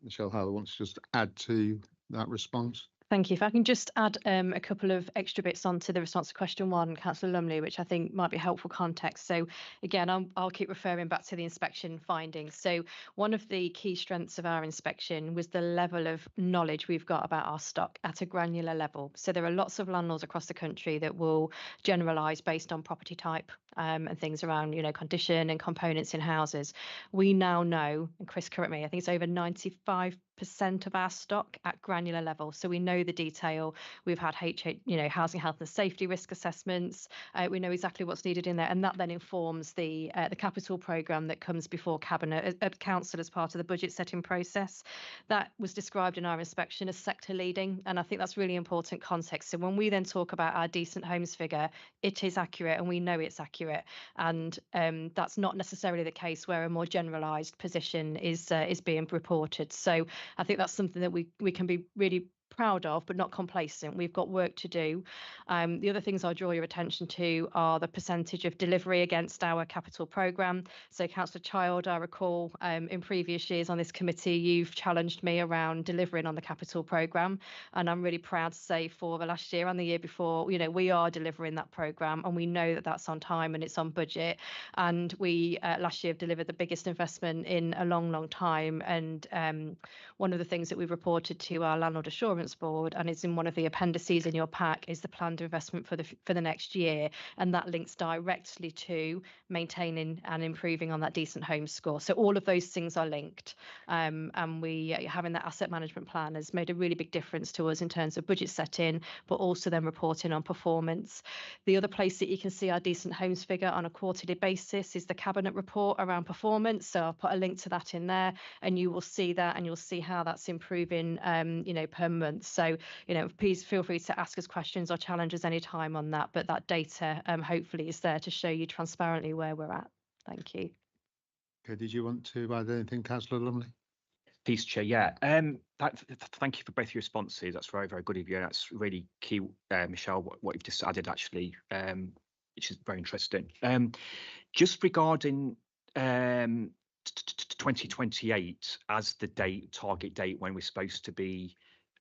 Michelle Howell wants to just add to that response. Thank you. If I can just add a couple of extra bits onto the response to question one, Councillor Lumley, which I think might be helpful context. So again, I'll keep referring back to the inspection findings. So one of the key strengths of our inspection was the level of knowledge we've got about our stock at a granular level. So there are lots of landlords across the country that will generalise based on property type and things around, condition and components in houses. We now know, and Chris, correct me, I think it's over 95% of our stock at granular level. So we know the detail. We've had housing health and safety risk assessments. We know exactly what's needed in there, and that then informs the capital programme that comes before Cabinet Council as part of the budget setting process. That was described in our inspection as sector leading, and I think that's really important context. So when we then talk about our decent homes figure, it is accurate, and we know it's accurate, and that's not necessarily the case where a more generalised position is being reported. So I think that's something that we can be really proud of, but not complacent. We've got work to do. The other things I'll draw your attention to are the percentage of delivery against our capital programme. So Councillor Child, I recall in previous years on this committee, you've challenged me around delivering on the capital programme. And I'm really proud to say for the last year and the year before, you know, we are delivering that programme, and we know that that's on time and it's on budget. And we last year have delivered the biggest investment in a long time. And one of the things that we've reported to our Landlord Assurance Board, and it's in one of the appendices in your pack, is the planned investment for the next year, and that links directly to maintaining and improving on that decent home score. So all of those things are linked, and we having that asset management plan has made a really big difference to us in terms of budget setting, but also then reporting on performance. The other place that you can see our decent homes figure on a quarterly basis is the cabinet report around performance. So I'll put a link to that in there, and you will see that, and you'll see how that's improving, you know, per month. So, you know, please feel free to ask us questions or challenge us any time on that. But that data, hopefully, is there to show you transparently where we're at. Thank you. Okay, did you want to add anything, Councillor Lumley? Peace, Chair. Yeah. Thank you for both your responses. That's very good of you. That's really key, Michelle, what you've just added, actually, which is very interesting. Just regarding 2028 as the target date when we're supposed to be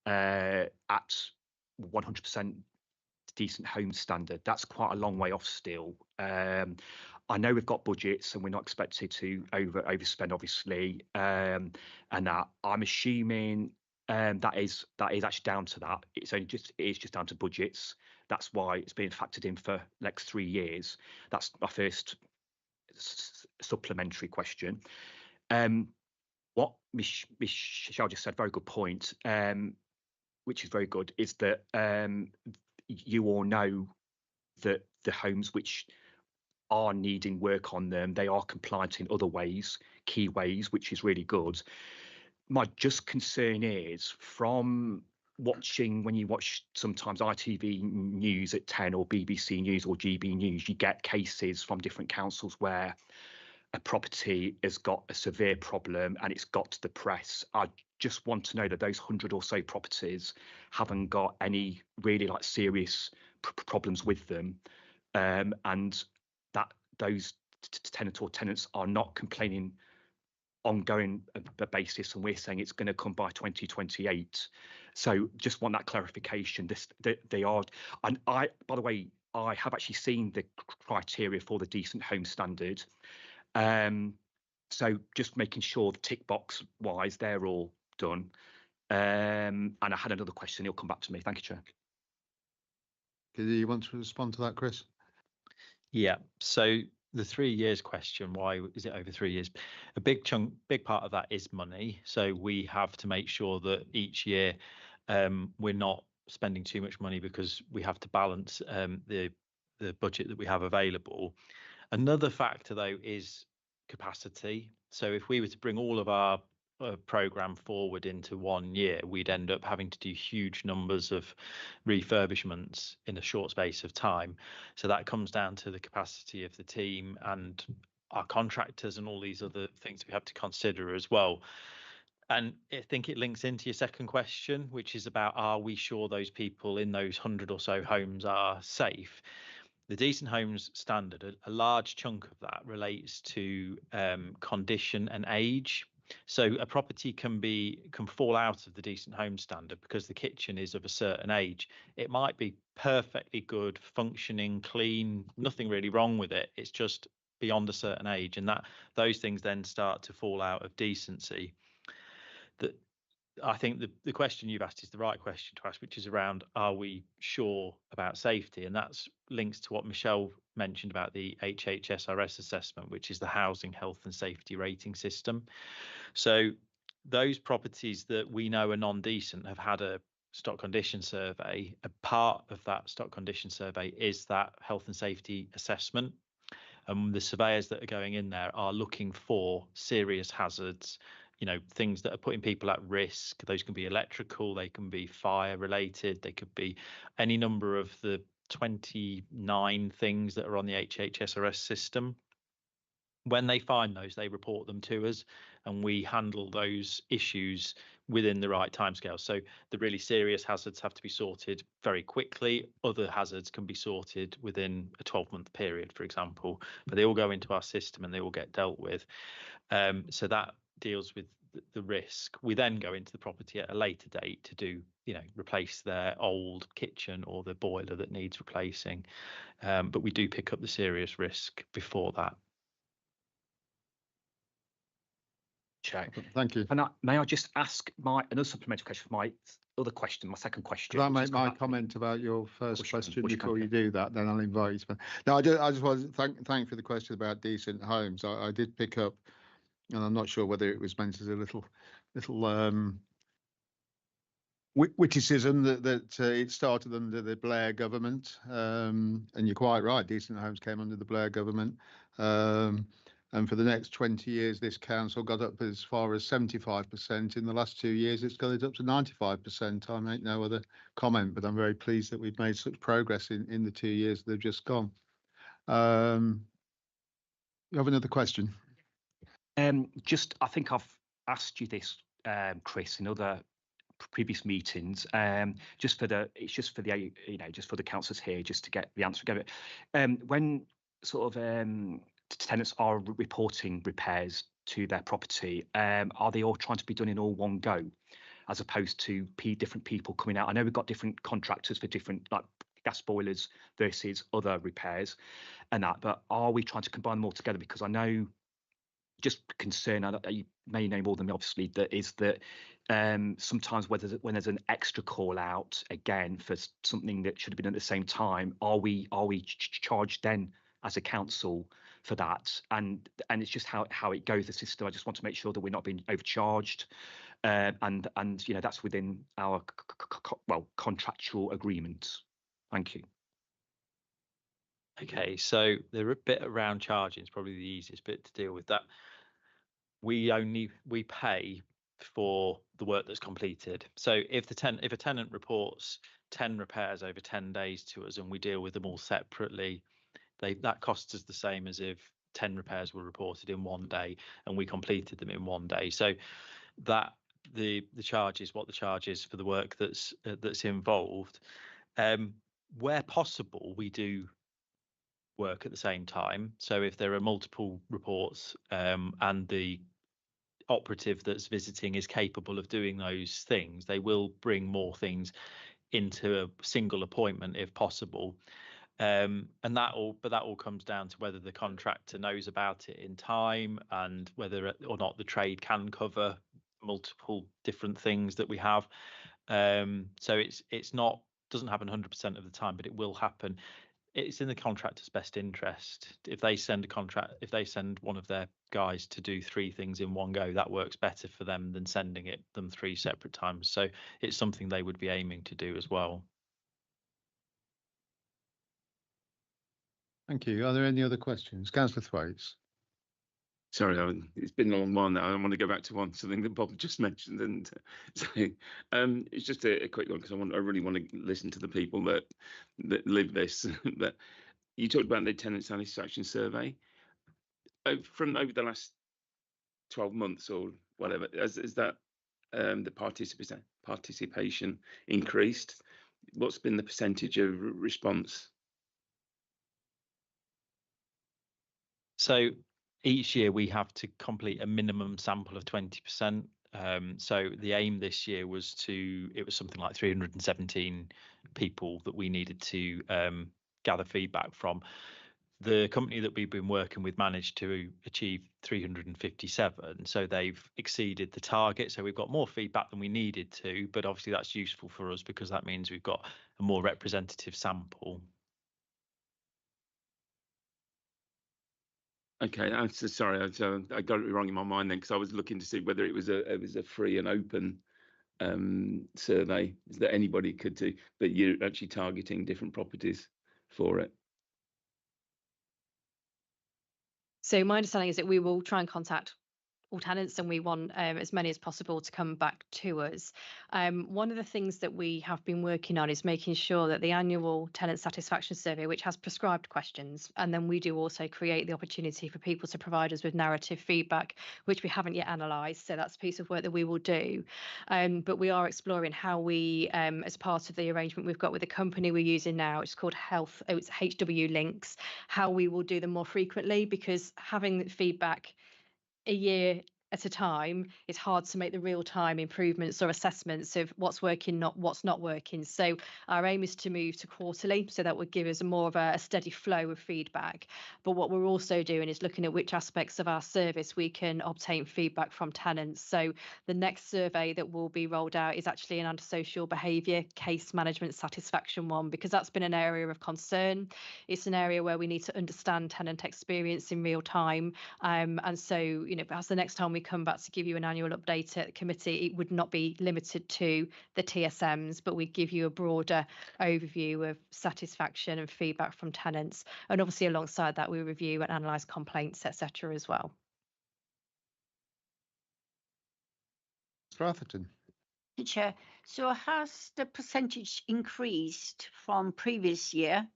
at 100% decent home standard, that's quite a long way off still. I know we've got budgets and we're not expected to overspend, obviously, and that I'm assuming that is actually down to that. It is just down to budgets. That's why it's being factored in for next 3 years. That's my first supplementary question. What Michelle just said, very good point, which is very good, is that you all know that the homes which are needing work on them, they are compliant in other ways, key ways, which is really good. My just concern is from watching, when you watch sometimes ITV News at 10 or BBC News or GB News, you get cases from different councils where a property has got a severe problem and it's got to the press. I just want to know that those 100 or so properties haven't got any really like serious problems with them, and that those tenants are not complaining ongoing basis, and we're saying it's going to come by 2028. So just want that clarification. They are, and by the way, I have actually seen the criteria for the decent home standard. So just making sure the tick box wise they're all done. And I had another question. He'll come back to me. Thank you, Chair. Do you want to respond to that, Chris? Yeah. So the 3 years question, why is it over 3 years? A big part of that is money. So we have to make sure that each year we're not spending too much money because we have to balance the budget that we have available. Another factor, though, is capacity. So if we were to bring all of our program forward into 1 year, we'd end up having to do huge numbers of refurbishments in a short space of time. So that comes down to the capacity of the team and our contractors and all these other things we have to consider as well. And I think it links into your second question, which is about, are we sure those people in those 100 or so homes are safe? The decent homes standard, a large chunk of that relates to condition and age. So a property can fall out of the decent home standard because the kitchen is of a certain age. It might be perfectly good, functioning, clean, nothing really wrong with it. It's just beyond a certain age, and those things then start to fall out of decency. I think the question you've asked is the right question to ask, which is around, are we sure about safety? And that's links to what Michelle mentioned about the HHSRS assessment, which is the Housing Health and Safety Rating System. So those properties that we know are non-decent have had a stock condition survey. A part of that stock condition survey is that health and safety assessment. And the surveyors that are going in there are looking for serious hazards, things that are putting people at risk. Those can be electrical, they can be fire related, they could be any number of the 29 things that are on the HHSRS system. when they find those, they report them to us, and we handle those issues within the right timescale. So the really serious hazards have to be sorted very quickly. Other hazards can be sorted within a 12-month period, for example, but they all go into our system and they all get dealt with. So that deals with the risk. We then go into the property at a later date to do, replace their old kitchen or the boiler that needs replacing. But we do pick up the serious risk before that. Chair. Thank you. May I just ask another supplementary question for my other question, my second question? Could I which make has come my back to me? comment about your first course you can, question of course you can, before you do that? Then I'll invite you to. No, I just want to thank for the question about decent homes. I did pick up, and I'm not sure whether it was meant as a little witticism that it started under the Blair government, and you're quite right. Decent homes came under the Blair government. And for the next 20 years, this council got up as far as 75%. In the last 2 years, it's got it up to 95%. I make no other comment, but I'm very pleased that we've made such progress in the 2 years that have just gone. You have another question? I think I've asked you this, Chris, in other previous meetings. Just for the councillors here, just to get the answer. When sort of tenants are reporting repairs to their property, are they all trying to be done in all one go, as opposed to different people coming out? I know we've got different contractors for different, like gas boilers versus other repairs and that, but are we trying to combine them all together? Because I know, just concern, you may know more than me, obviously, that is that sometimes when there's an extra call out again for something that should have been at the same time, are we charged then as a council for that? And it's just how it goes, the system. I just want to make sure that we're not being overcharged, and that's within our contractual agreements. Thank you. Okay, so they're a bit around charging. It's probably the easiest bit to deal with that. We pay for the work that's completed. So if a tenant reports 10 repairs over 10 days to us and we deal with them all separately, that costs us the same as if 10 repairs were reported in 1 day and we completed them in 1 day. So that the charge is what the charge is for the work that's involved. Where possible, we do work at the same time. So if there are multiple reports and the operative that's visiting is capable of doing those things, they will bring more things into a single appointment if possible. And that all comes down to whether the contractor knows about it in time and whether or not the trade can cover multiple different things that we have. So it's not, doesn't happen 100% of the time, but it will happen. It's in the contractor's best interest. If they send one of their guys to do 3 things in one go, that works better for them than sending them 3 separate times. So it's something they would be aiming to do as well. Thank you. Are there any other questions? Councillor Thwaites. Sorry, it's been a long one now. I want to go back to something that Bob just mentioned, and so it's just a quick one because I really want to listen to the people that live this. But you talked about the tenant satisfaction survey from over the last 12 months or whatever. Is that the participation increased? What's been the percentage of response? So each year we have to complete a minimum sample of 20%. So the aim this year was it was something like 317 people that we needed to gather feedback from. The company that we've been working with managed to achieve 357, so they've exceeded the target. So we've got more feedback than we needed to, but obviously that's useful for us because that means we've got a more representative sample. Okay, I'm so sorry. I got it wrong in my mind then, because I was looking to see whether it was a free and open survey that anybody could do, but you're actually targeting different properties for it. So my understanding is that we will try and contact all tenants, and we want as many as possible to come back to us. One of the things that we have been working on is making sure that the annual tenant satisfaction survey, which has prescribed questions, and then we do also create the opportunity for people to provide us with narrative feedback, which we haven't yet analysed. So that's a piece of work that we will do. But we are exploring how we, as part of the arrangement we've got with the company we're using now, it's called it's HW Links, how we will do them more frequently, because having feedback a year at a time, it's hard to make the real-time improvements or assessments of what's working, what's not working. So our aim is to move to quarterly, so that would give us more of a steady flow of feedback. But what we're also doing is looking at which aspects of our service we can obtain feedback from tenants. So the next survey that will be rolled out is actually an antisocial behaviour case management satisfaction one, because that's been an area of concern. It's an area where we need to understand tenant experience in real time. And so, you know, perhaps the next time we come back to give you an annual update at the committee, it would not be limited to the TSMs, but we'd give you a broader overview of satisfaction and feedback from tenants. And obviously alongside that, we review and analyse complaints, etc. as well. Mr. Atherton. Chair, so has the percentage increased from previous year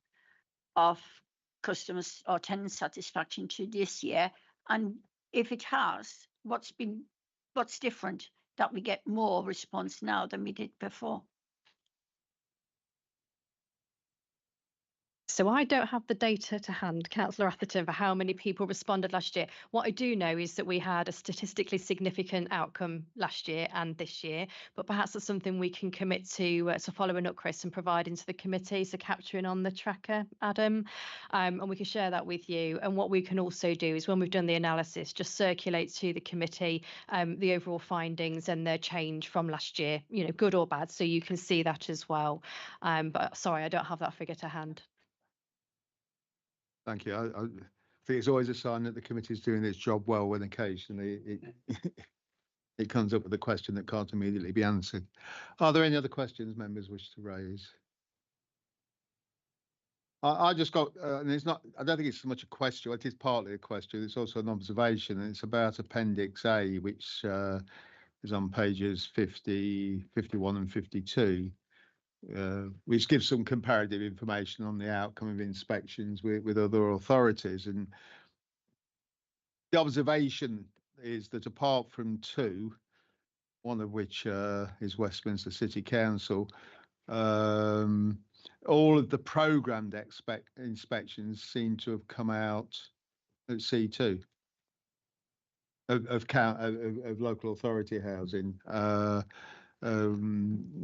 of customers or tenant satisfaction to this year? And if it has, what's different that we get more response now than we did before? So I don't have the data to hand, Councillor Atherton, for how many people responded last year. What I do know is that we had a statistically significant outcome last year and this year, but perhaps that's something we can commit to following up, Chris, and providing to the committee, so capturing on the tracker, Adam, and we can share that with you. And what we can also do is, when we've done the analysis, just circulate to the committee the overall findings and their change from last year, you know, good or bad, so you can see that as well. But sorry, I don't have that figure to hand. Thank you. I think it's always a sign that the committee is doing its job well when occasionally it comes up with a question that can't immediately be answered. Are there any other questions members wish to raise? I just got, and it's not, I don't think it's so much a question, it is partly a question, it's also an observation, and it's about Appendix A, which is on pages 50, 51 and 52. Which gives some comparative information on the outcome of inspections with other authorities. And the observation is that apart from two, one of which is Westminster City Council, all of the programmed inspections seem to have come out at C2 of local authority housing.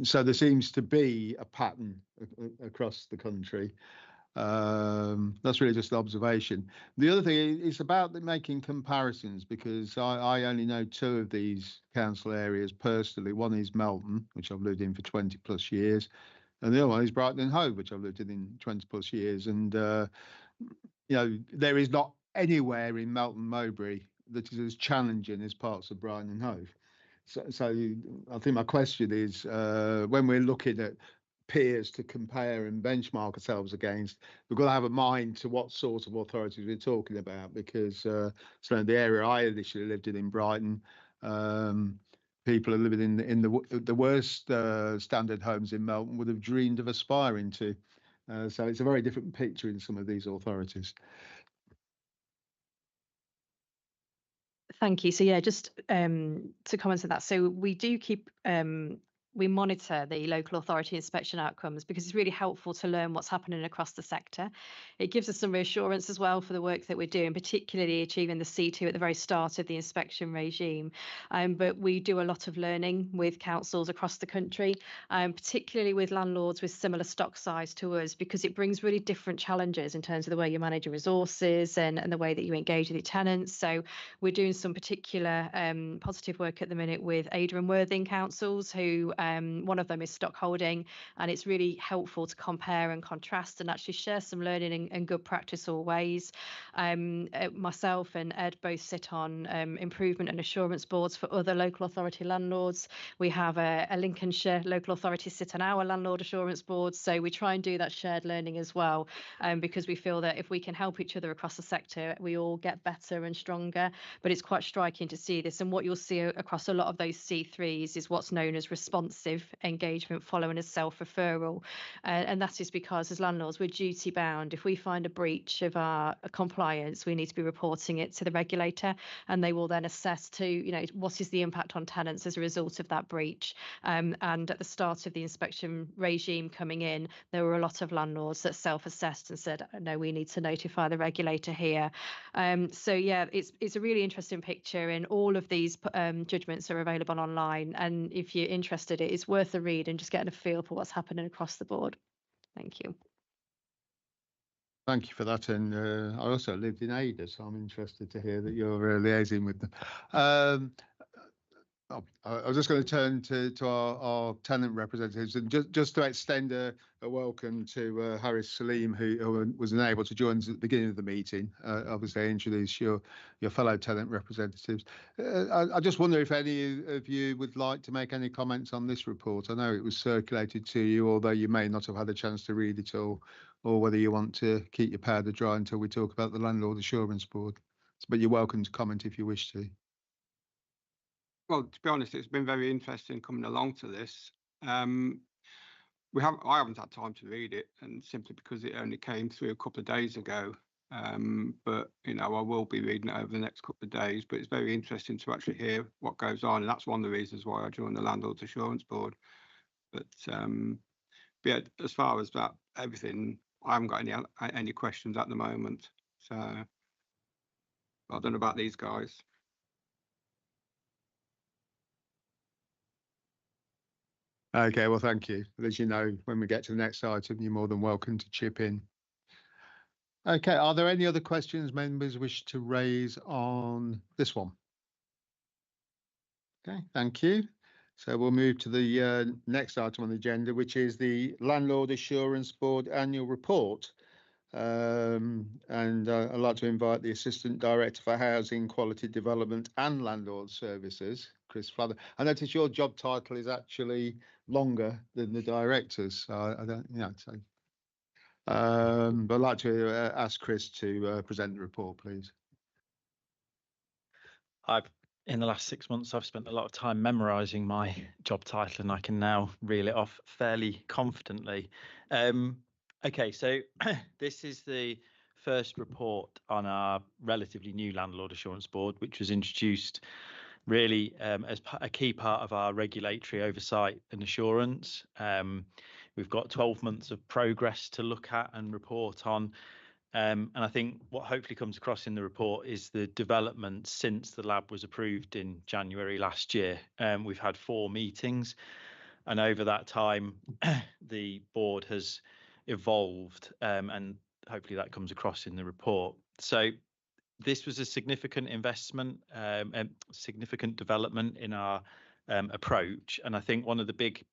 So there seems to be a pattern across the country. That's really just an observation. The other thing is about making comparisons, because I only know two of these council areas personally. One is Melton, which I've lived in for 20 plus years, and the other one is Brighton and Hove, which I've lived in 20 plus years. And you know, there is not anywhere in Melton Mowbray that is as challenging as parts of Brighton and Hove. So I think my question is, when we're looking at peers to compare and benchmark ourselves against, we've got to have a mind to what sort of authorities we're talking about, because so in the area I initially lived in Brighton, people are living in the worst standard homes in Melton would have dreamed of aspiring to. So it's a very different picture in some of these authorities. Thank you. So yeah, just to comment on that. So we do keep we monitor the local authority inspection outcomes, because it's really helpful to learn what's happening across the sector. It gives us some reassurance as well for the work that we're doing, particularly achieving the C2 at the very start of the inspection regime. But we do a lot of learning with councils across the country, particularly with landlords with similar stock size to us, because it brings really different challenges in terms of the way you manage your resources and the way that you engage with your tenants. So we're doing some particular positive work at the minute with Ada and Worthing councils, who One of them is stock holding, and it's really helpful to compare and contrast and actually share some learning and good practice always. Myself and Ed both sit on improvement and assurance boards for other local authority landlords. We have a Lincolnshire local authority sit on our landlord assurance boards, so we try and do that shared learning as well, because we feel that if we can help each other across the sector, we all get better and stronger. But it's quite striking to see this, and what you'll see across a lot of those C3s is what's known as responsive engagement following a self-referral, and that is because as landlords we're duty bound. If we find a breach of our compliance, we need to be reporting it to the regulator, and they will then assess to, you know, what is the impact on tenants as a result of that breach. And at the start of the inspection regime coming in, there were a lot of landlords that self-assessed and said, no, we need to notify the regulator here. So yeah, it's a really interesting picture, and all of these judgments are available online, and if you're interested, it is worth a read and just getting a feel for what's happening across the board. Thank you. Thank you for that. And I also lived in Ada, so I'm interested to hear that you're liaising with them. I was just going to turn to our tenant representatives, and just to extend a welcome to Harris Salim, who was unable to join us at the beginning of the meeting. Obviously, I introduce your fellow tenant representatives. I just wonder if any of you would like to make any comments on this report. I know it was circulated to you, although you may not have had a chance to read it all, or whether you want to keep your powder dry until we talk about the Landlord Assurance Board. But you're welcome to comment if you wish to. Well, to be honest, it's been very interesting coming along to this. I haven't had time to read it, and simply because it only came through a couple of days ago. But you know, I will be reading it over the next couple of days. But it's very interesting to actually hear what goes on, and that's one of the reasons why I joined the Landlords Assurance Board. But yeah, as far as that everything, I haven't got any questions at the moment. So I don't know about these guys. Okay, well, thank you. As you know, when we get to the next item, you're more than welcome to chip in. Okay, are there any other questions members wish to raise on this one? Okay, thank you. So we'll move to the next item on the agenda, which is the Landlord Assurance Board Annual Report. And I'd like to invite the Assistant Director for Housing, Quality Development and Landlord Services, Chris Flather. I notice your job title is actually longer than the director's, so I don't, you know, so. But I'd like to ask Chris to present the report, please. In the last 6 months, I've spent a lot of time memorising my job title, and I can now reel it off fairly confidently. Okay, so this is the first report on our relatively new Landlord Assurance Board, which was introduced really as a key part of our regulatory oversight and assurance. We've got 12 months of progress to look at and report on. And I think what hopefully comes across in the report is the development since the lab was approved in January last year. We've had 4 meetings, and over that time, the board has evolved, and hopefully that comes across in the report. So this was a significant investment, and significant development in our approach. And I think one of the big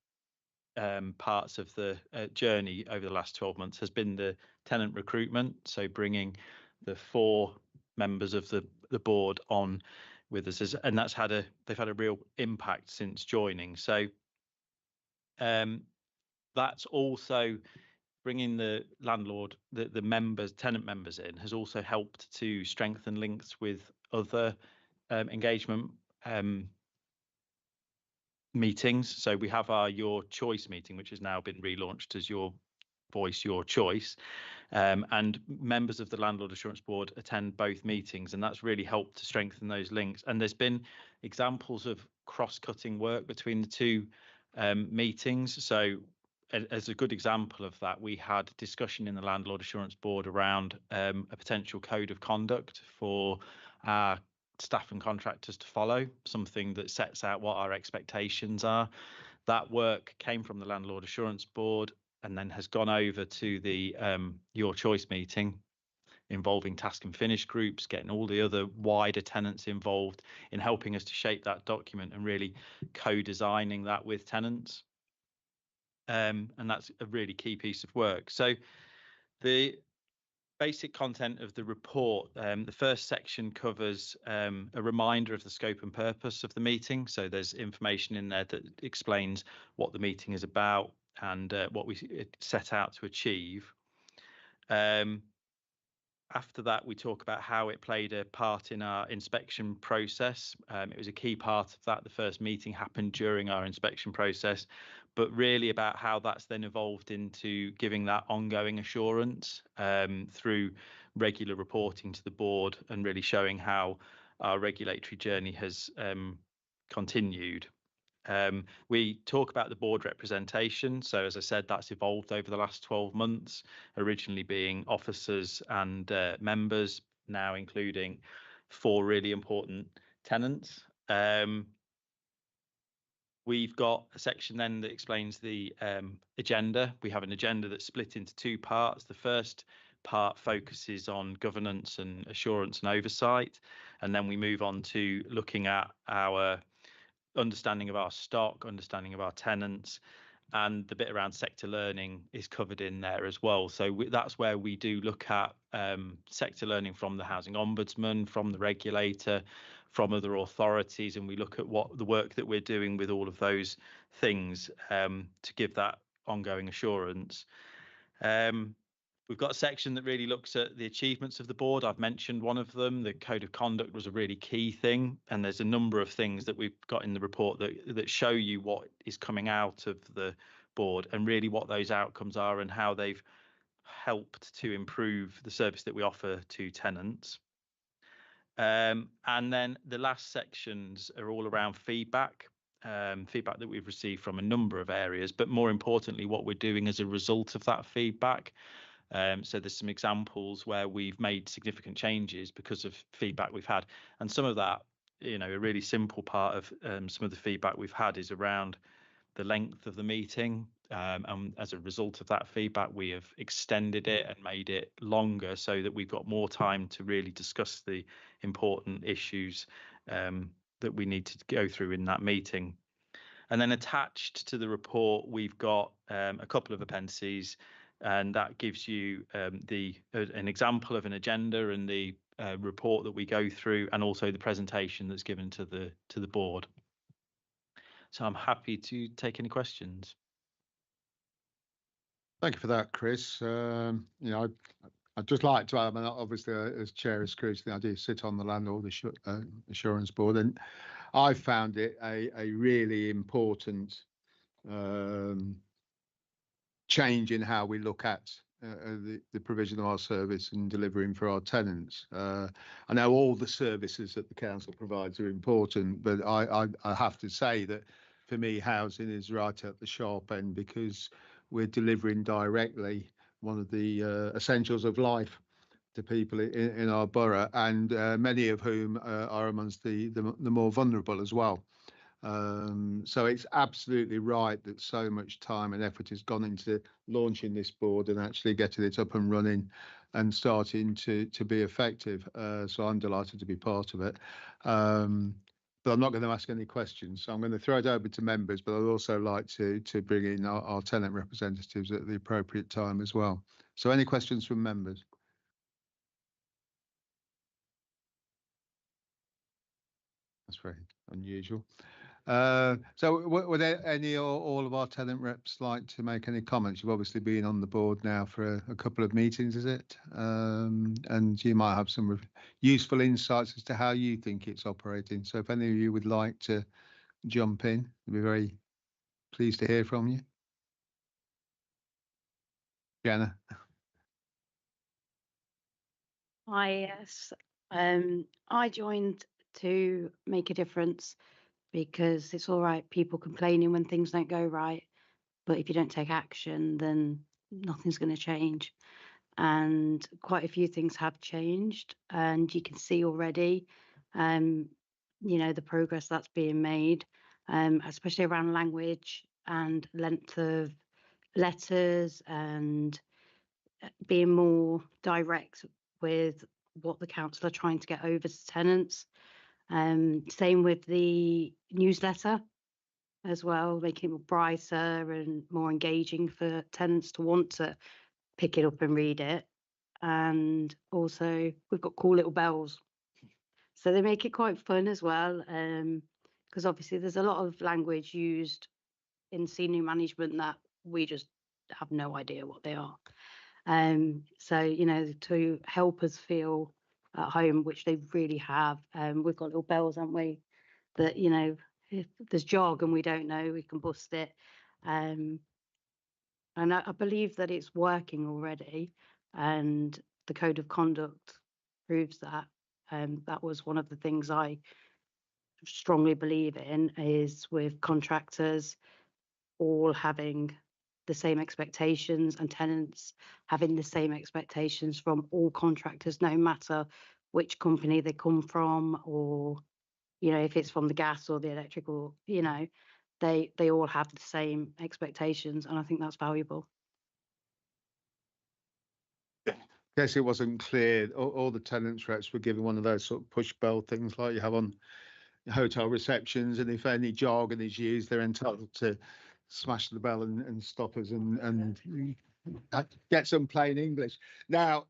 parts of the journey over the last 12 months has been the tenant recruitment. So bringing the 4 members of the board on with us, and they've had a real impact since joining. So that's also bringing the landlord, the members, tenant members in, has also helped to strengthen links with other engagement meetings. So we have our Your Choice meeting, which has now been relaunched as Your Voice, Your Choice. And members of the Landlord Assurance Board attend both meetings, and that's really helped to strengthen those links. And there's been examples of cross-cutting work between the 2 meetings. So as a good example of that, we had discussion in the Landlord Assurance Board around a potential code of conduct for our staff and contractors to follow, something that sets out what our expectations are. That work came from the Landlord Assurance Board and then has gone over to the Your Choice meeting. involving task and finish groups, getting all the other wider tenants involved in helping us to shape that document and really co-designing that with tenants. And that's a really key piece of work. So the basic content of the report, the first section covers a reminder of the scope and purpose of the meeting. So there's information in there that explains what the meeting is about and what we set out to achieve. After that, we talk about how it played a part in our inspection process. It was a key part of that. The first meeting happened during our inspection process, but really about how that's then evolved into giving that ongoing assurance through regular reporting to the board and really showing how our regulatory journey has continued. We talk about the board representation. So as I said, that's evolved over the last 12 months, originally being officers and members, now including 4 really important tenants. We've got a section then that explains the agenda. We have an agenda that's split into 2 parts. The first part focuses on governance and assurance and oversight. And then we move on to looking at our understanding of our stock, understanding of our tenants, and the bit around sector learning is covered in there as well. So that's where we do look at sector learning from the Housing Ombudsman, from the regulator, from other authorities, and we look at what the work that we're doing with all of those things to give that ongoing assurance. We've got a section that really looks at the achievements of the board. I've mentioned one of them. The code of conduct was a really key thing. And there's a number of things that we've got in the report that show you what is coming out of the board and really what those outcomes are and how they've helped to improve the service that we offer to tenants. And then the last sections are all around feedback. Feedback that we've received from a number of areas, but more importantly, what we're doing as a result of that feedback. So there's some examples where we've made significant changes because of feedback we've had. And some of that, a really simple part of some of the feedback we've had is around the length of the meeting. And as a result of that feedback, we have extended it and made it longer so that we've got more time to really discuss the important issues that we need to go through in that meeting. And then attached to the report, we've got a couple of appendices, and that gives you an example of an agenda and the report that we go through, and also the presentation that's given to the board. So I'm happy to take any questions. Thank you for that, Chris. I'd just like to add, obviously, as chair of Scrutiny, I do sit on the Landlord Assurance Board, and I found it a really important change in how we look at the provision of our service and delivering for our tenants. I know all the services that the council provides are important, but I have to say that for me, housing is right at the sharp end because we're delivering directly one of the essentials of life to people in our borough, and many of whom are amongst the more vulnerable as well. So it's absolutely right that so much time and effort has gone into launching this board and actually getting it up and running and starting to be effective. So I'm delighted to be part of it. But I'm not going to ask any questions. So I'm going to throw it over to members, but I'd also like to bring in our tenant representatives at the appropriate time as well. So any questions from members? That's very unusual. So would any or all of our tenant reps like to make any comments? You've obviously been on the board now for a couple of meetings, is it? And you might have some useful insights as to how you think it's operating. So if any of you would like to jump in, I'd be very pleased to hear from you. Jenna. Hi, yes. I joined to make a difference because it's all right, people complaining when things don't go right. But if you don't take action, then nothing's going to change. And quite a few things have changed. And you can see already, the progress that's being made, especially around language and length of letters and being more direct with what the council are trying to get over to tenants. Same with the newsletter as well, making it brighter and more engaging for tenants to want to pick it up and read it. And also we've got cool little bells, so they make it quite fun as well, because obviously there's a lot of language used in senior management that we just have no idea what they are. So, you know, to help us feel at home, which they really have, we've got little bells, haven't we, that, you know, if there's jargon we don't know, we can bust it. And I believe that it's working already, and the code of conduct proves that. That was one of the things I strongly believe in, is with contractors all having the same expectations and tenants having the same expectations from all contractors, no matter which company they come from, or, you know, if it's from the gas or the electrical, you know, they all have the same expectations, and I think that's valuable. Guess it wasn't clear. All the tenants reps were given one of those sort of push bell things like you have on hotel receptions, and if any jargon is used, they're entitled to smash the bell and stop us and get some plain English. Now,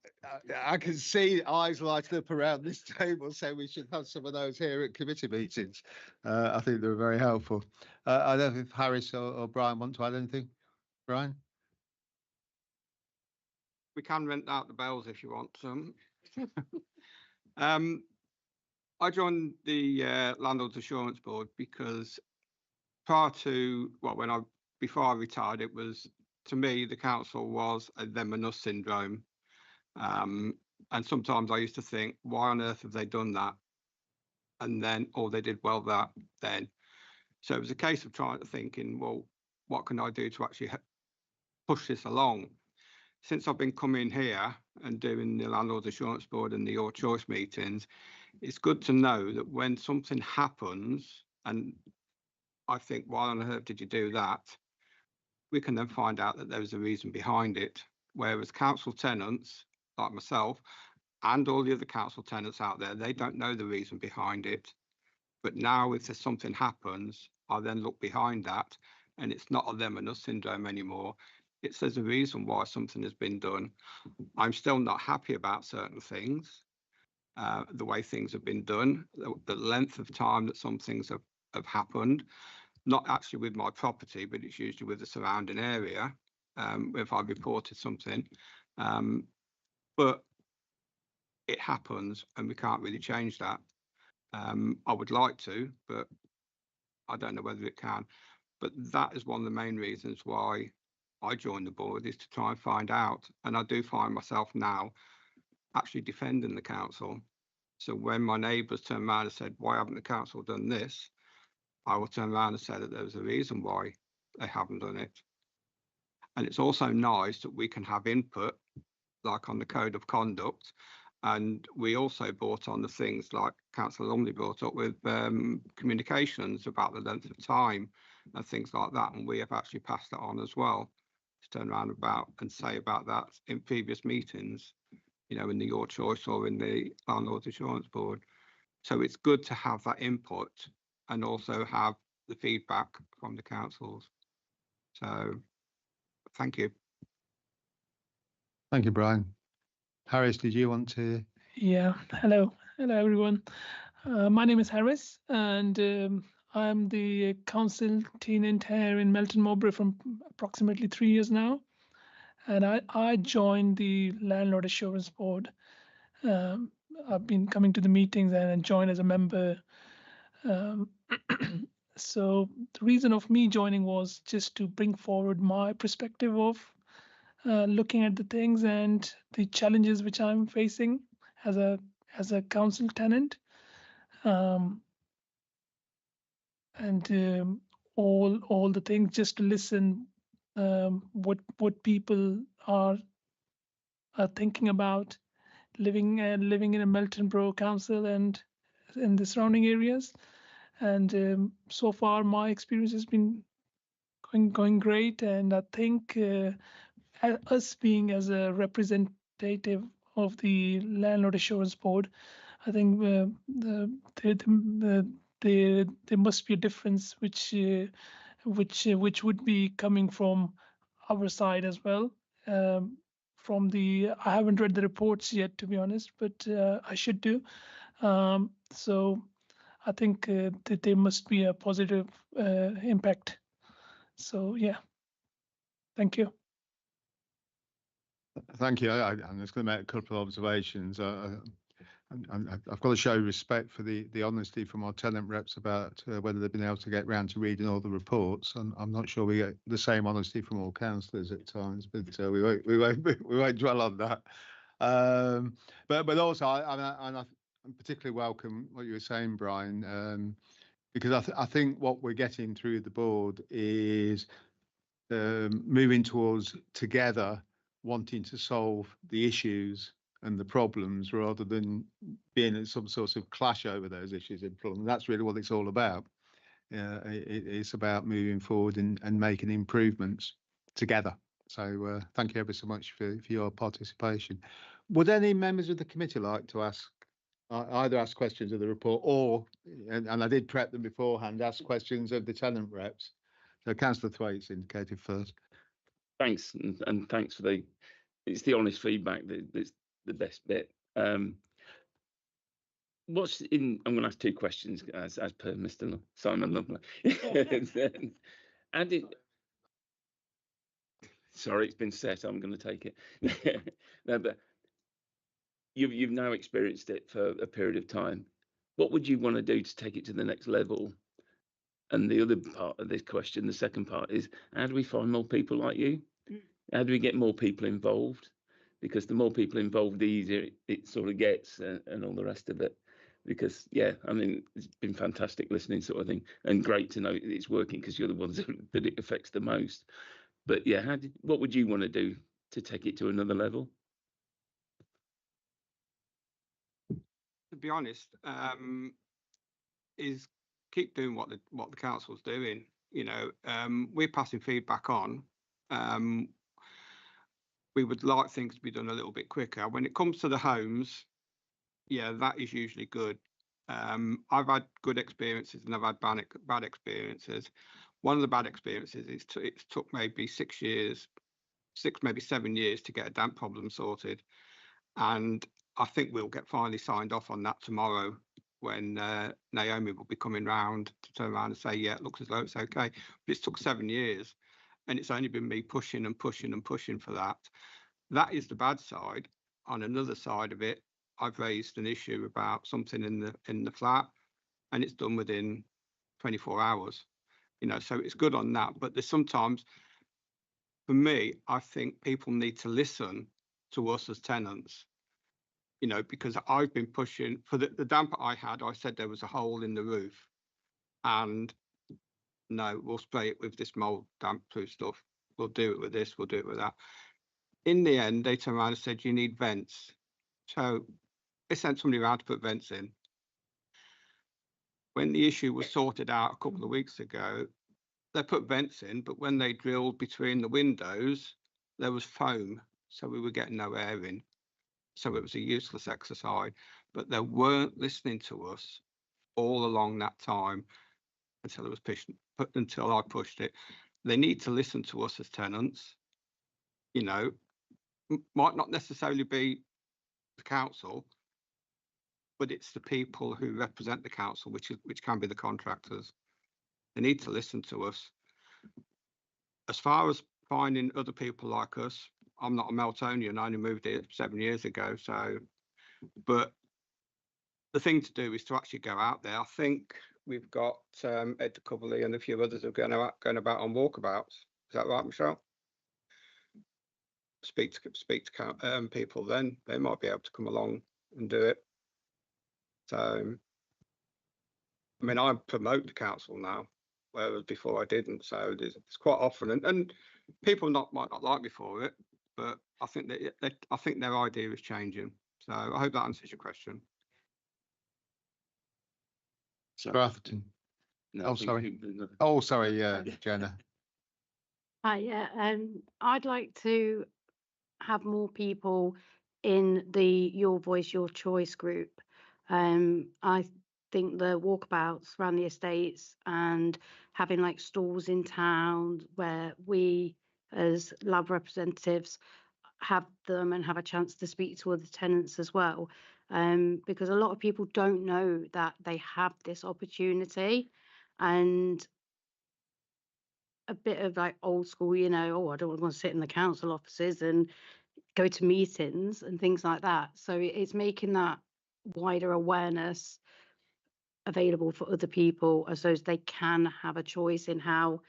I can see eyes lighting up around this table, so we should have some of those here at committee meetings. I think they're very helpful. I don't know if Harris or Brian want to add anything. Brian? We can rent out the bells if you want some. I joined the Landlords Assurance Board because prior to, well, before I retired, it was, to me, the council was a them and us syndrome. And sometimes I used to think, why on earth have they done that? And then, or they did well that then. So it was a case of trying to thinking, well, what can I do to actually push this along? Since I've been coming here and doing the Landlords Assurance Board and the Your Choice meetings, it's good to know that when something happens, and I think, why on earth did you do that? We can then find out that there was a reason behind it. Whereas council tenants, like myself, and all the other council tenants out there, they don't know the reason behind it. But now if there's something happens, I then look behind that, and it's not a them and us syndrome anymore. It's there's a reason why something has been done. I'm still not happy about certain things, the way things have been done, the length of time that some things have happened, not actually with my property, but it's usually with the surrounding area, if I reported something. But it happens, and we can't really change that. I would like to, but I don't know whether it can. But that is one of the main reasons why I joined the board, is to try and find out. And I do find myself now actually defending the council. So when my neighbours turn around and said, why haven't the council done this? I will turn around and say that there was a reason why they haven't done it. And it's also nice that we can have input, like on the code of conduct. And we also brought on the things like Councillor Lumley brought up with communications about the length of time and things like that. And we have actually passed that on as well, to turn around about and say about that in previous meetings, you know, in the Your Choice or in the Landlords Assurance Board. So it's good to have that input and also have the feedback from the councils. So thank you. Thank you, Brian. Harris, did you want to? Yeah, hello everyone. My name is Harris, and I'm the council tenant here in Melton Mowbray from approximately 3 years now. And I joined the Landlord Assurance Board. I've been coming to the meetings and joined as a member. So the reason of me joining was just to bring forward my perspective of looking at the things and the challenges which I'm facing as a council tenant, and all the things, just to listen what people are thinking about living in a Melton Borough Council and in the surrounding areas. And so far my experience has been going great, and I think us being as a representative of the Landlord Assurance Board. I think there must be a difference which would be coming from our side as well. I haven't read the reports yet, to be honest, but I should do. So I think that there must be a positive impact. So yeah, thank you. Thank you. I'm just going to make a couple of observations. I've got to show respect for the honesty from our tenant reps about whether they've been able to get round to reading all the reports. And I'm not sure we get the same honesty from all councillors at times, but we won't dwell on that. But also, I particularly welcome what you were saying, Brian, because I think what we're getting through the board is moving towards together wanting to solve the issues and the problems rather than being in some sort of clash over those issues and problems. That's really what it's all about. It's about moving forward and making improvements together. So thank you ever so much for your participation. Would any members of the committee like to either ask questions of the report or, and I did prep them beforehand, ask questions of the tenant reps? So Councillor Thwaites indicated first. Thanks, and thanks for it's the honest feedback that's the best bit. I'm going to ask two questions as per Mr. Simon Lovelace. Sorry, it's been set. I'm going to take it. No, but you've now experienced it for a period of time. What would you want to do to take it to the next level? And the other part of this question, the second part, is how do we find more people like you? How do we get more people involved? Because the more people involved, the easier it sort of gets, and all the rest of it. Because yeah, I mean, it's been fantastic listening, sort of thing, and great to know it's working because you're the ones that it affects the most. But yeah, what would you want to do to take it to another level? To be honest, is keep doing what the council's doing. You know, we're passing feedback on. We would like things to be done a little bit quicker. When it comes to the homes, yeah, that is usually good. I've had good experiences and I've had bad experiences. One of the bad experiences is it took maybe 6 years, maybe 7 years to get a damp problem sorted. And I think we'll get finally signed off on that tomorrow when Naomi will be coming round to turn around and say, yeah, it looks as though it's okay. But it took 7 years and it's only been me pushing and pushing and pushing for that. That is the bad side. On another side of it, I've raised an issue about something in the flat and it's done within 24 hours. You know, so it's good on that. But there's sometimes, for me, I think people need to listen to us as tenants. You know, because I've been pushing for the damp I had, I said there was a hole in the roof and no, we'll spray it with this mold damp proof stuff. We'll do it with this, we'll do it with that. In the end, they turned around and said, you need vents. So they sent somebody around to put vents in. When the issue was sorted out a couple of weeks ago, they put vents in, but when they drilled between the windows, there was foam. So we were getting no air in. So it was a useless exercise, but they weren't listening to us all along that time until it was until I pushed it. They need to listen to us as tenants. You know, might not necessarily be the council, but it's the people who represent the council, which can be the contractors. They need to listen to us. As far as finding other people like us, I'm not a Meltonian. I only moved here 7 years ago. So, but the thing to do is to actually go out there. I think we've got Ed Coverley and a few others are going about on walkabouts. Is that right, Michelle? Speak to people. Then they might be able to come along and do it. So, I mean, I promote the council now, whereas before I didn't. So it's quite often, and people might not like me for it, but I think I think their idea is changing. So I hope that answers your question. Grafton. No, sorry. Oh, sorry, Jenna. Hi, yeah. I'd like to have more people in the Your Voice, Your Choice group. I think the walkabouts around the estates and having like stalls in town where we as lab representatives have them and have a chance to speak to other tenants as well, because a lot of people don't know that they have this opportunity. And a bit of like old school, you know, oh, I don't want to sit in the council offices and go to meetings and things like that. So it's making that wider awareness available for other people, as those they can have a choice in how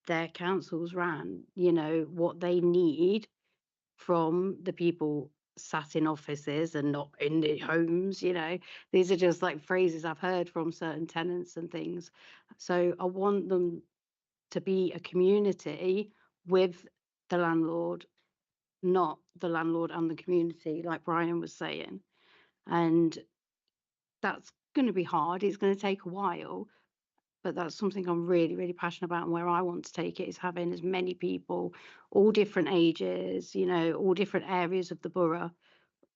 their councils ran, you know, what they need from the people sat in offices and not in the homes. You know, these are just like phrases I've heard from certain tenants and things. So I want them to be a community with the landlord, not the landlord and the community, like Brian was saying. And that's going to be hard. It's going to take a while, but that's something I'm really, really passionate about. And where I want to take it is having as many people, all different ages, you know, all different areas of the borough,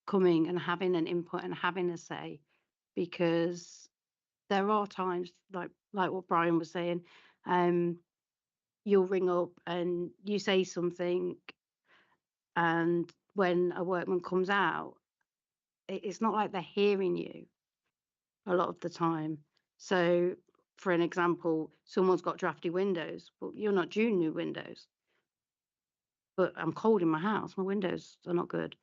coming and having an input and having a say. Because there are times, like what Brian was saying, you'll ring up and you say something, and when a workman comes out, it's not like they're hearing you a lot of the time. So, for an example, someone's got drafty windows. Well, you're not due new windows, but I'm cold in my house. My windows are not good.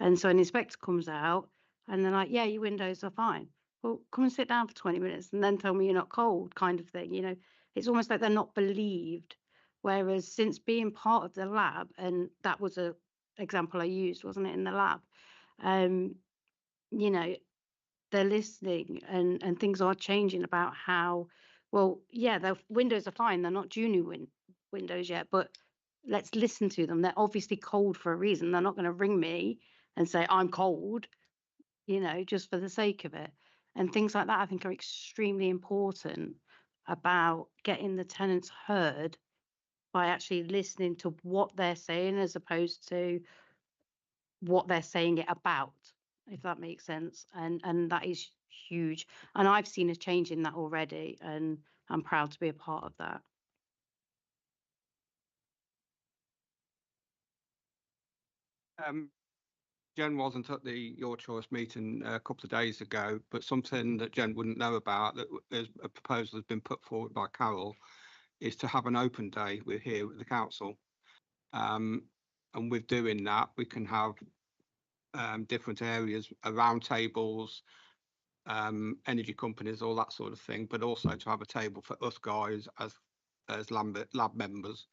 And so an inspector comes out and they're like, yeah, your windows are fine. Well, come and sit down for 20 minutes and then tell me you're not cold, kind of thing. You know, it's almost like they're not believed. Whereas since being part of the lab, and that was a example I used, wasn't it, in the lab? You know, they're listening, and things are changing about how, well, yeah, the windows are fine. They're not due new windows yet, but let's listen to them. They're obviously cold for a reason. They're not going to ring me and say I'm cold, you know, just for the sake of it. And things like that, I think, are extremely important about getting the tenants heard by actually listening to what they're saying as opposed to what they're saying it about, if that makes sense. And that is huge. And I've seen a change in that already, and I'm proud to be a part of that. Jen wasn't at the Your Choice meeting a couple of days ago, but something that Jen wouldn't know about, that is a proposal has been put forward by Carol, is to have an open day here with the council. And with doing that, we can have different areas, round tables, energy companies, all that sort of thing, but also to have a table for us guys as lab members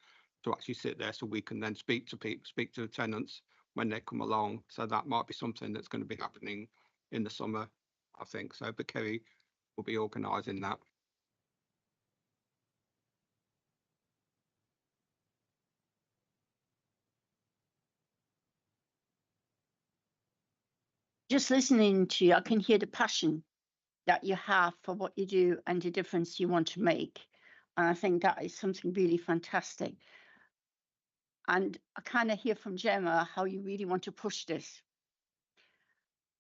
to actually sit there, so we can then speak to the tenants when they come along. So that might be something that's going to be happening in the summer, I think. So, but Kerry will be organising that. Just listening to you, I can hear the passion that you have for what you do and the difference you want to make. And I think that is something really fantastic. And I kind of hear from Gemma how you really want to push this.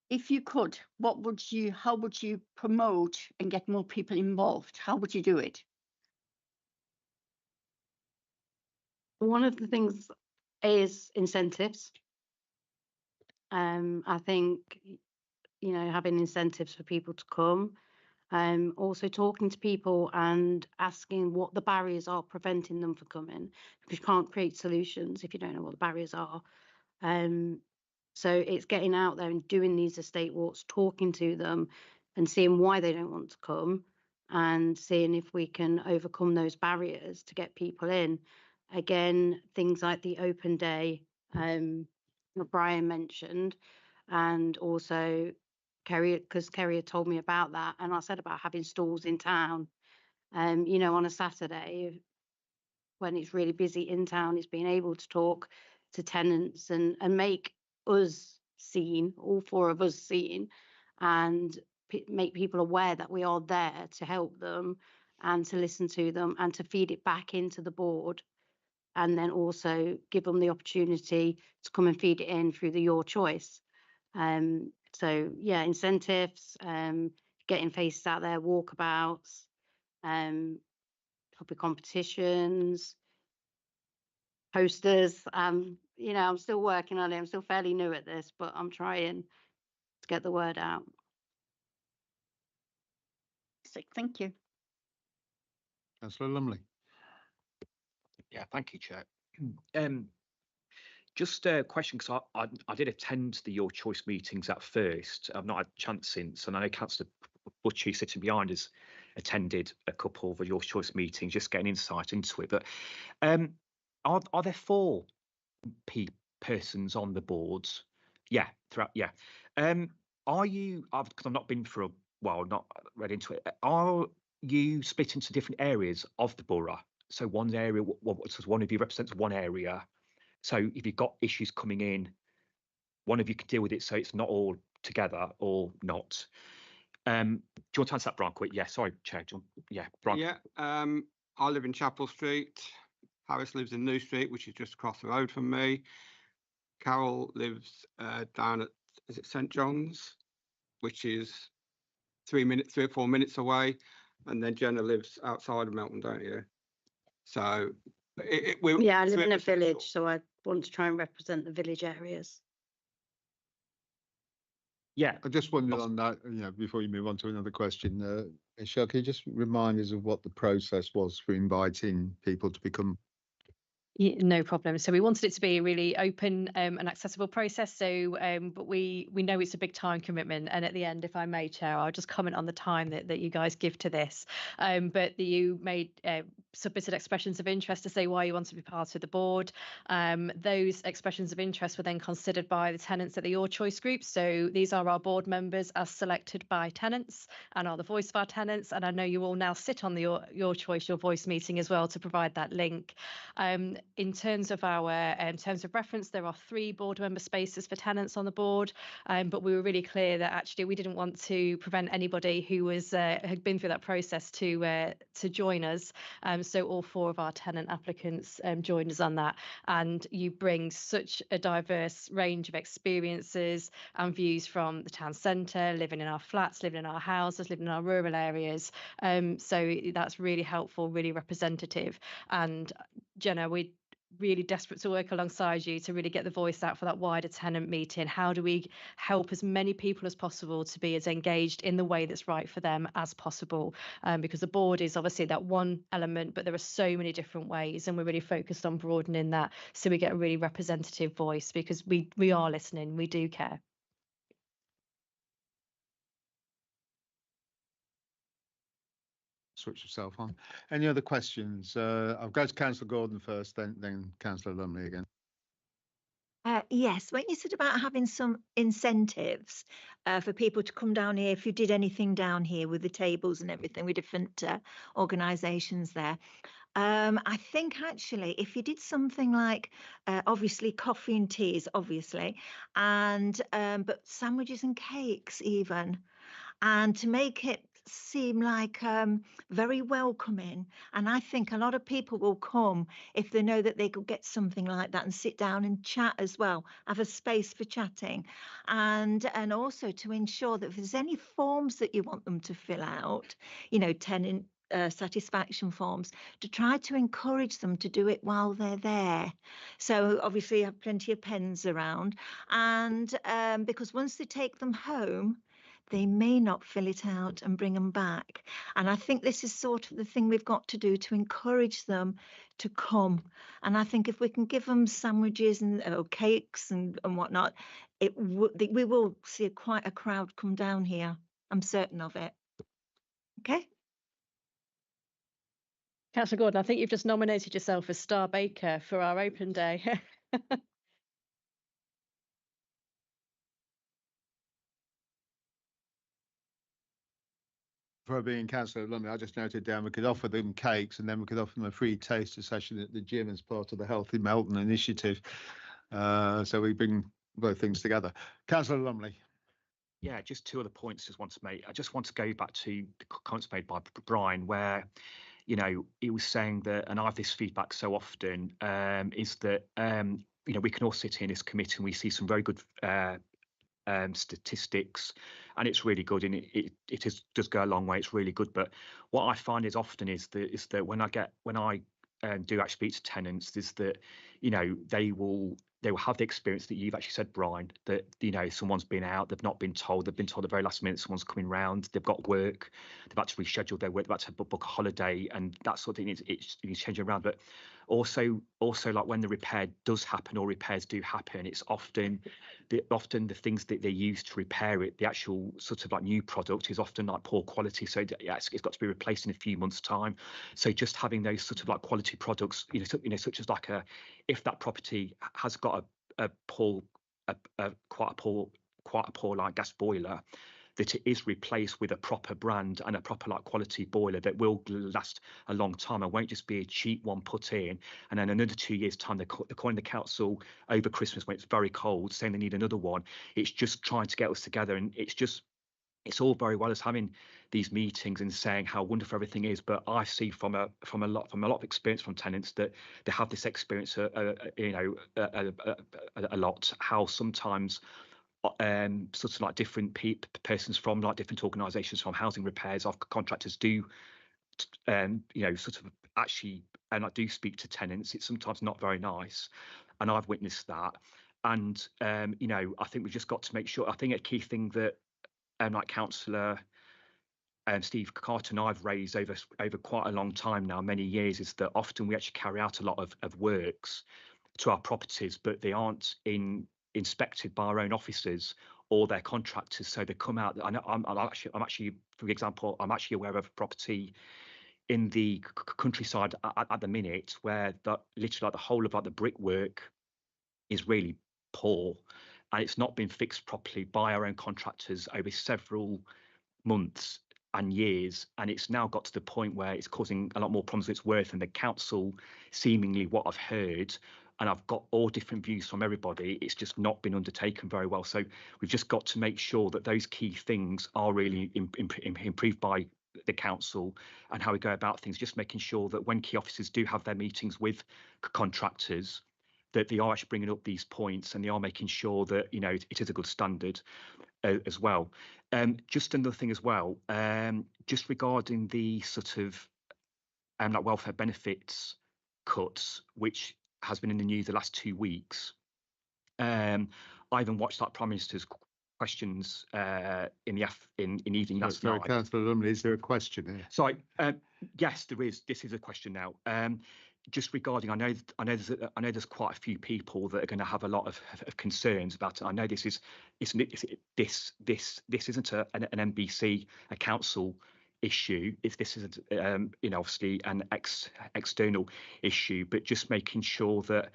If you could, how would you promote and get more people involved? How would you do it? One of the things is incentives. I think, you know, having incentives for people to come. Also talking to people and asking what the barriers are preventing them from coming, because you can't create solutions if you don't know what the barriers are. So it's getting out there and doing these estate walks, talking to them and seeing why they don't want to come, and seeing if we can overcome those barriers to get people in. Again, things like the open day, that Brian mentioned, and also Kerry, because Kerry had told me about that, and I said about having stalls in town. You know, on a Saturday when it's really busy in town, is being able to talk to tenants and make us seen, all four of us seen, and make people aware that we are there to help them and to listen to them and to feed it back into the board, and then also give them the opportunity to come and feed it in through the Your Choice. So yeah, incentives, getting faces out there, walkabouts, topic competitions, posters. You know, I'm still working on it. I'm still fairly new at this, but I'm trying to get the word out. Thank you. Councillor Lumley. Yeah, thank you, Chair. Just a question, because I did attend the Your Choice meetings at first. I've not had a chance since, and I know Councillor Butchie sitting behind us attended a couple of Your Choice meetings, just getting insight into it. But are there 4 persons on the boards? Yeah, throughout. Yeah. Are you? Because I've not been for a while, not read into it. Are you split into different areas of the borough? So one area, so one of you represents one area. So if you've got issues coming in, one of you can deal with it, so it's not all together or not. Do you want to answer that, Brian, quick? Yeah, sorry, Chair. Yeah, Brian. Yeah, I live in Chapel Street. Harris lives in New Street, which is just across the road from me. Carol lives down at, is it St John's, which is 3 or 4 minutes away. And then Jenna lives outside of Melton, don't you? So yeah, I live in a village, so I want to try and represent the village areas. Yeah, I just wondered on that, before you move on to another question, Michelle, can you just remind us of what the process was for inviting people to become? Yeah, no problem. So we wanted it to be a really open and accessible process. So, but we know it's a big time commitment. And at the end, if I may, Chair, I'll just comment on the time that you guys give to this. But you made submitted expressions of interest to say why you want to be part of the board. Those expressions of interest were then considered by the tenants at the Your Choice group. So these are our board members as selected by tenants and are the voice of our tenants. And I know you all now sit on the Your Choice, Your Voice meeting as well to provide that link. In terms of our terms of reference, there are 3 board member spaces for tenants on the board, but we were really clear that actually we didn't want to prevent anybody who was had been through that process to join us. So all 4 of our tenant applicants joined us on that, and you bring such a diverse range of experiences and views from the town centre, living in our flats, living in our houses, living in our rural areas. So that's really helpful, really representative. And Jenna, we're really desperate to work alongside you to really get the voice out for that wider tenant meeting. How do we help as many people as possible to be as engaged in the way that's right for them as possible? Because the board is obviously that one element, but there are so many different ways, and we're really focused on broadening that so we get a really representative voice, because we are listening, we do care. Switch yourself on. Any other questions? I'll go to Councillor Gordon first, then Councillor Lumley again. Yes, when you said about having some incentives for people to come down here, if you did anything down here with the tables and everything with different organisations there, I think actually if you did something like obviously coffee and teas, obviously, and but sandwiches and cakes even, and to make it seem like very welcoming. And I think a lot of people will come if they know that they could get something like that and sit down and chat as well, have a space for chatting, and also to ensure that if there's any forms that you want them to fill out, tenant satisfaction forms, to try to encourage them to do it while they're there. So obviously you have plenty of pens around, and because once they take them home, they may not fill it out and bring them back. And I think this is sort of the thing we've got to do to encourage them to come. And I think if we can give them sandwiches and cakes and whatnot, we will see quite a crowd come down here. I'm certain of it. Okay. Councillor Gordon, I think you've just nominated yourself as Star Baker for our open day. For being Councillor Lumley, I just noted down we could offer them cakes, and then we could offer them a free taster session at the gym as part of the Healthy Melton initiative. So we bring both things together. Councillor Lumley. Yeah, just 2 other points I just want to make. I just want to go back to the comments made by Brian, where he was saying that, and I have this feedback so often, is that we can all sit in this committee and we see some very good statistics, and it's really good, and does go a long way. It's really good. But what I find is often is that when I do actually speak to tenants, is that they will have the experience that you've actually said, Brian, that someone's been out, they've not been told, they've been told the very last minute someone's coming round, they've got work, they've had to reschedule their work, they've had to book a holiday, and that sort of thing. It's changing around. But also like when the repair does happen, or repairs do happen, it's often the things that they use to repair it, the actual sort of like new product, is often like poor quality. So yeah, it's got to be replaced in a few months' time. So just having those sort of like quality products, such as like if that property has got a quite a poor like gas boiler, that it is replaced with a proper brand and a proper like quality boiler that will last a long time. It won't just be a cheap one put in, and then another 2 years time they're calling the council over Christmas when it's very cold saying they need another one. It's just trying to get us together, and it's all very well as having these meetings and saying how wonderful everything is, but I see from a lot of experience from tenants that they have this experience a lot, how sometimes sort of like different persons from like different organisations, from housing repairs, of contractors do sort of actually, and I do speak to tenants. It's sometimes not very nice, and I've witnessed that. And I think we've just got to make sure. I think a key thing that like Councillor Steve Carter and I've raised over quite a long time now, many years, is that often we actually carry out a lot of works to our properties, but they aren't inspected by our own officers or their contractors. So they come out. I'm actually, for example, I'm actually aware of a property in the countryside at the minute where literally like the whole of like the brickwork is really poor, and it's not been fixed properly by our own contractors over several months and years, and it's now got to the point where it's causing a lot more problems than it's worth. And the council, seemingly what I've heard, and I've got all different views from everybody, it's just not been undertaken very well. So we've just got to make sure that those key things are really improved by the council, and how we go about things, just making sure that when key officers do have their meetings with contractors, that they are actually bringing up these points, and they are making sure that it is a good standard as well. Just another thing as well, just regarding the sort of like welfare benefits cuts, which has been in the news the last 2 weeks. I even watched that Prime Minister's questions in the evening last night. Councillor Lumley, is there a question here? Sorry, yes, there is. This is a question now. Just regarding, I know there's quite a few people that are going to have a lot of concerns about it. I know this isn't an NBC, a council issue. If this isn't, obviously an external issue, but just making sure that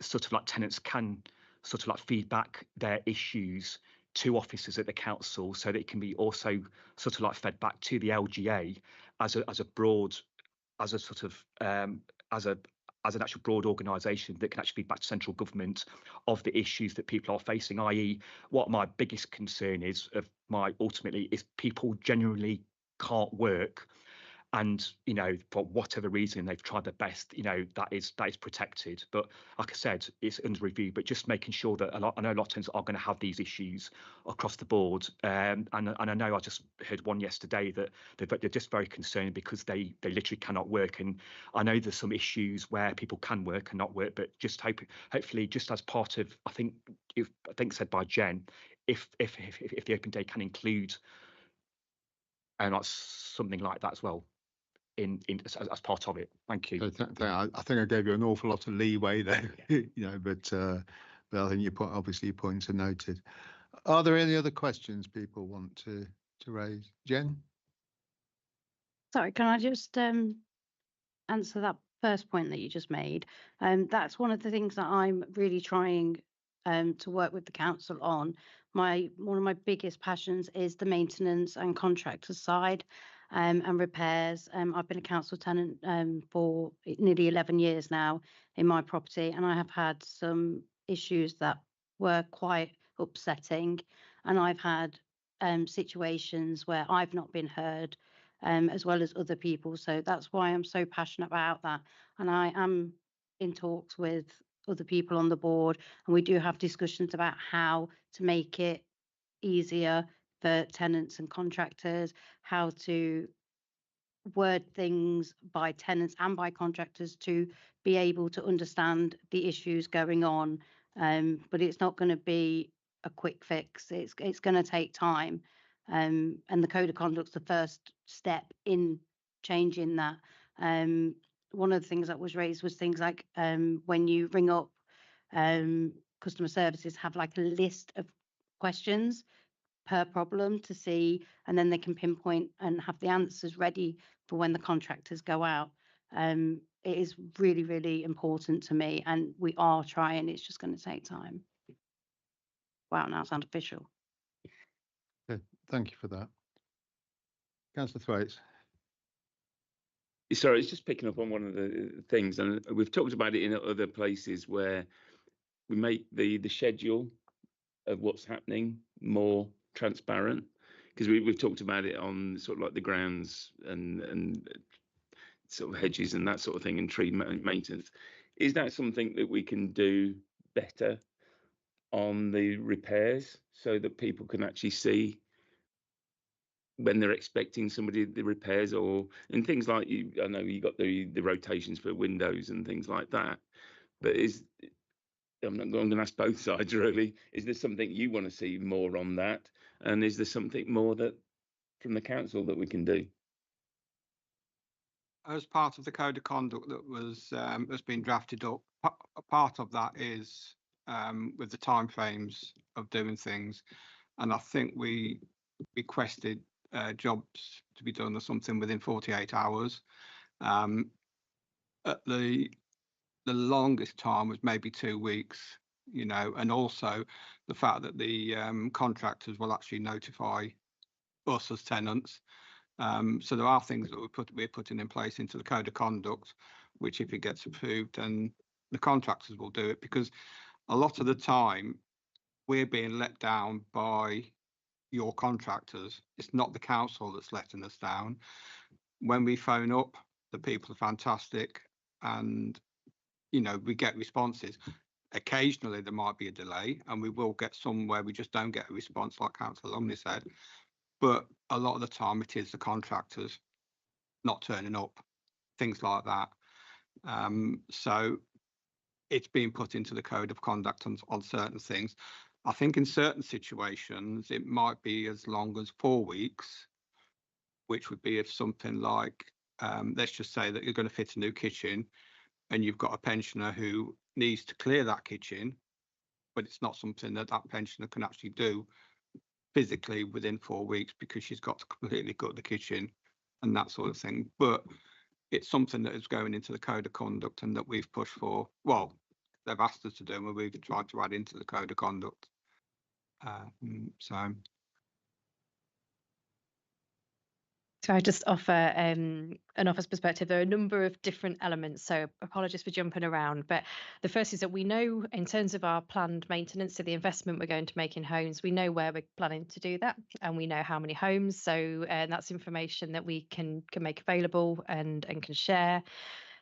sort of like tenants can sort of like feedback their issues to officers at the council, so that it can be also sort of like fed back to the LGA as a broad, as a sort of as an actual broad organisation that can actually feed back to central government of the issues that people are facing. I.e., what my biggest concern is ultimately is people genuinely can't work, and for whatever reason they've tried their best, that is protected. But like I said, it's under review, but just making sure that I know a lot of tenants are going to have these issues across the board, and I know I just heard one yesterday that they're just very concerned because they literally cannot work. And I know there's some issues where people can work and not work, but just hopefully just as part of, I think said by Jen, if the open day can include like something like that as well as part of it. Thank you. I think I gave you an awful lot of leeway there, but I think your points are noted. Are there any other questions people want to raise? Jen? Sorry, can I just answer that first point that you just made? That's one of the things that I'm really trying to work with the council on. One of my biggest passions is the maintenance and contractor side. And repairs. I've been a council tenant for nearly 11 years now in my property, and I have had some issues that were quite upsetting, and I've had situations where I've not been heard, as well as other people. So that's why I'm so passionate about that, and I am in talks with other people on the board, and we do have discussions about how to make it easier for tenants and contractors, how to word things by tenants and by contractors to be able to understand the issues going on. But it's not going to be a quick fix. It's going to take time. And the code of conduct's the first step in changing that. One of the things that was raised was things like when you ring up customer services, have like a list of questions per problem to see, and then they can pinpoint and have the answers ready for when the contractors go out. It is really, really important to me, and we are trying. It's just going to take time. Wow, now it sounds official. Okay, thank you for that. Councillor Thwaites. Sorry, it's just picking up on one of the things, and we've talked about it in other places where we make the schedule of what's happening more transparent, because we've talked about it on sort of like the grounds and sort of hedges and that sort of thing, and tree maintenance. Is that something that we can do better on the repairs so that people can actually see when they're expecting somebody the repairs, or in things like I know you got the rotations for windows and things like that, but I'm going to ask both sides really. Is there something you want to see more on that, and is there something more that from the council that we can do? As part of the code of conduct that was has been drafted up, a part of that is with the timeframes of doing things, and I think we requested jobs to be done or something within 48 hours. At the longest time was maybe 2 weeks, you know, and also the fact that the contractors will actually notify us as tenants. So there are things that we're putting in place into the code of conduct, which if it gets approved, then the contractors will do it, because a lot of the time we're being let down by your contractors. It's not the council that's letting us down. When we phone up, the people are fantastic, and you know, we get responses. Occasionally there might be a delay, and we will get some where we just don't get a response, like Councillor Lumley said. But a lot of the time it is the contractors not turning up, things like that. So it's being put into the code of conduct on certain things. I think in certain situations it might be as long as 4 weeks, which would be if something like, let's just say that you're going to fit a new kitchen and you've got a pensioner who needs to clear that kitchen, but it's not something that pensioner can actually do physically within 4 weeks because she's got to completely gut the kitchen and that sort of thing. But it's something that is going into the code of conduct and that we've pushed for. Well, they've asked us to do, and we've tried to add into the code of conduct. So I just offer an office perspective. There are a number of different elements, so apologies for jumping around. But the first is that we know in terms of our planned maintenance, so the investment we're going to make in homes, we know where we're planning to do that, and we know how many homes. So that's information that we can make available and can share.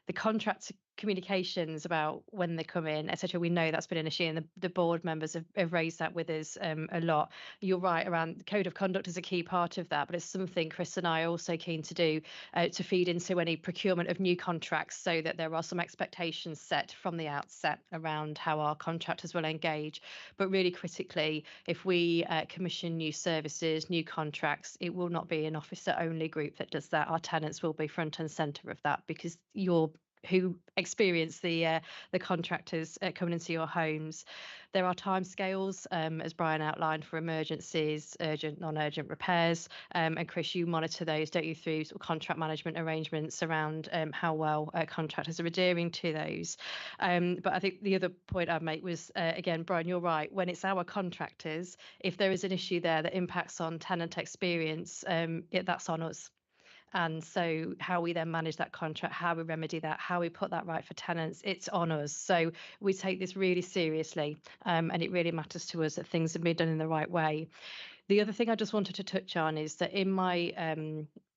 The contract communications about when they come in, etc. We know that's been an issue, and the board members have raised that with us a lot. You're right around the code of conduct is a key part of that, but it's something Chris and I are also keen to do to feed into any procurement of new contracts, so that there are some expectations set from the outset around how our contractors will engage. But really critically, if we commission new services, new contracts, it will not be an officer only group that does that. Our tenants will be front and centre of that, because you're who experience the contractors coming into your homes. There are timescales, as Brian outlined, for emergencies, urgent, non-urgent repairs. And Chris, you monitor those, don't you, through sort of contract management arrangements around how well contractors are adhering to those. But I think the other point I'd make was, again, Brian, you're right. When it's our contractors, if there is an issue there that impacts on tenant experience, that's on us. And so how we then manage that contract, how we remedy that, how we put that right for tenants, it's on us. So we take this really seriously, and it really matters to us that things have been done in the right way. The other thing I just wanted to touch on is that in my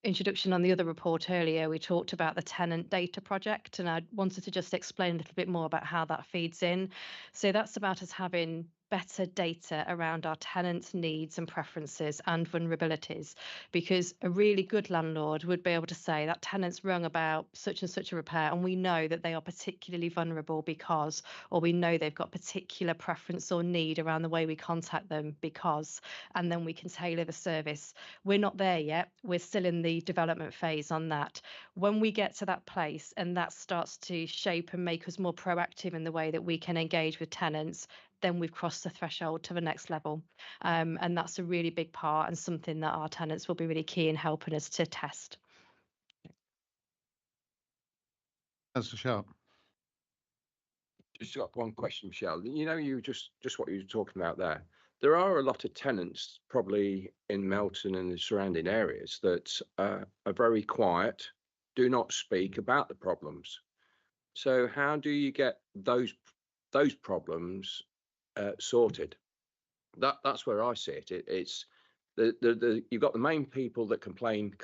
introduction on the other report earlier, we talked about the tenant data project, and I wanted to just explain a little bit more about how that feeds in. So that's about us having better data around our tenants' needs and preferences and vulnerabilities, because a really good landlord would be able to say that tenant's rung about such and such a repair, and we know that they are particularly vulnerable because, or we know they've got particular preference or need around the way we contact them because, and then we can tailor the service. We're not there yet. We're still in the development phase on that. When we get to that place and that starts to shape and make us more proactive in the way that we can engage with tenants, then we've crossed the threshold to the next level. And that's a really big part and something that our tenants will be really key in helping us to test. Councillor Sharp. Just got one question, Michelle. You know, you just what you were talking about there. There are a lot of tenants probably in Melton and the surrounding areas that are very quiet, do not speak about the problems. So how do you get those problems sorted? That's where I see it. It's you've got the main people that complain.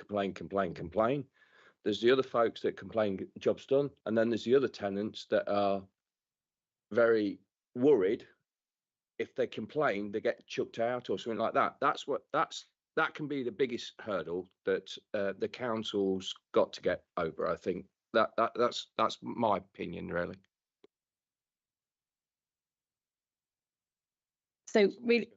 There's the other folks that complain, job's done, and then there's the other tenants that are very worried. If they complain, they get chucked out or something like that. That can be the biggest hurdle that the council's got to get over. I think that's my opinion, really. So really,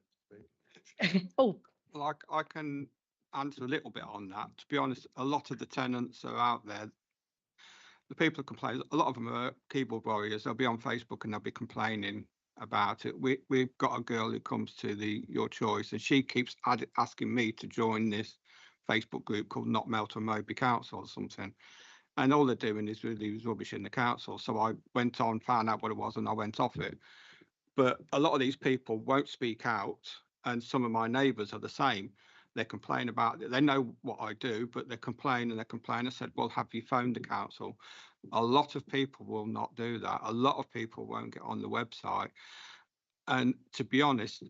oh, Well, I can answer a little bit on that. To be honest, a lot of the tenants are out there. The people who complain, a lot of them are keyboard warriors. They'll be on Facebook and they'll be complaining about it. We've got a girl who comes to the Your Choice, and she keeps asking me to join this Facebook group called Not Melton Mowbray Council or something. And all they're doing is really rubbish in the council. So I went on, found out what it was, and I went off it. But a lot of these people won't speak out, and some of my neighbours are the same. They complain about it. They know what I do, but they complain and they complain. I said, well, have you phoned the council? A lot of people will not do that. A lot of people won't get on the website. And to be honest,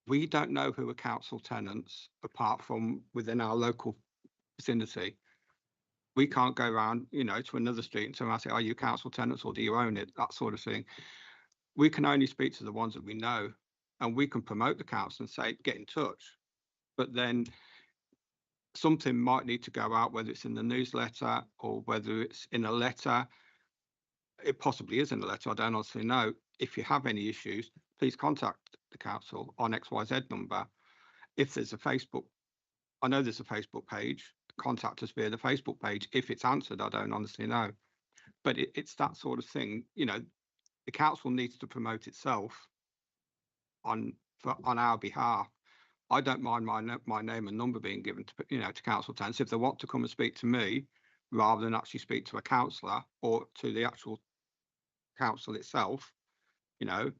we don't know who are council tenants apart from within our local vicinity. We can't go around, to another street and someone say, are you council tenants or do you own it? That sort of thing. We can only speak to the ones that we know, and we can promote the council and say, get in touch. But then something might need to go out, whether it's in the newsletter or whether it's in a letter. It possibly is in a letter, I don't honestly know. If you have any issues, please contact the council on XYZ number. If there's a Facebook, I know there's a Facebook page, contact us via the Facebook page. If it's answered, I don't honestly know. But it's that sort of thing. The council needs to promote itself on our behalf. I don't mind my name and number being given to council tenants if they want to come and speak to me, rather than actually speak to a councillor or to the actual council itself. Quite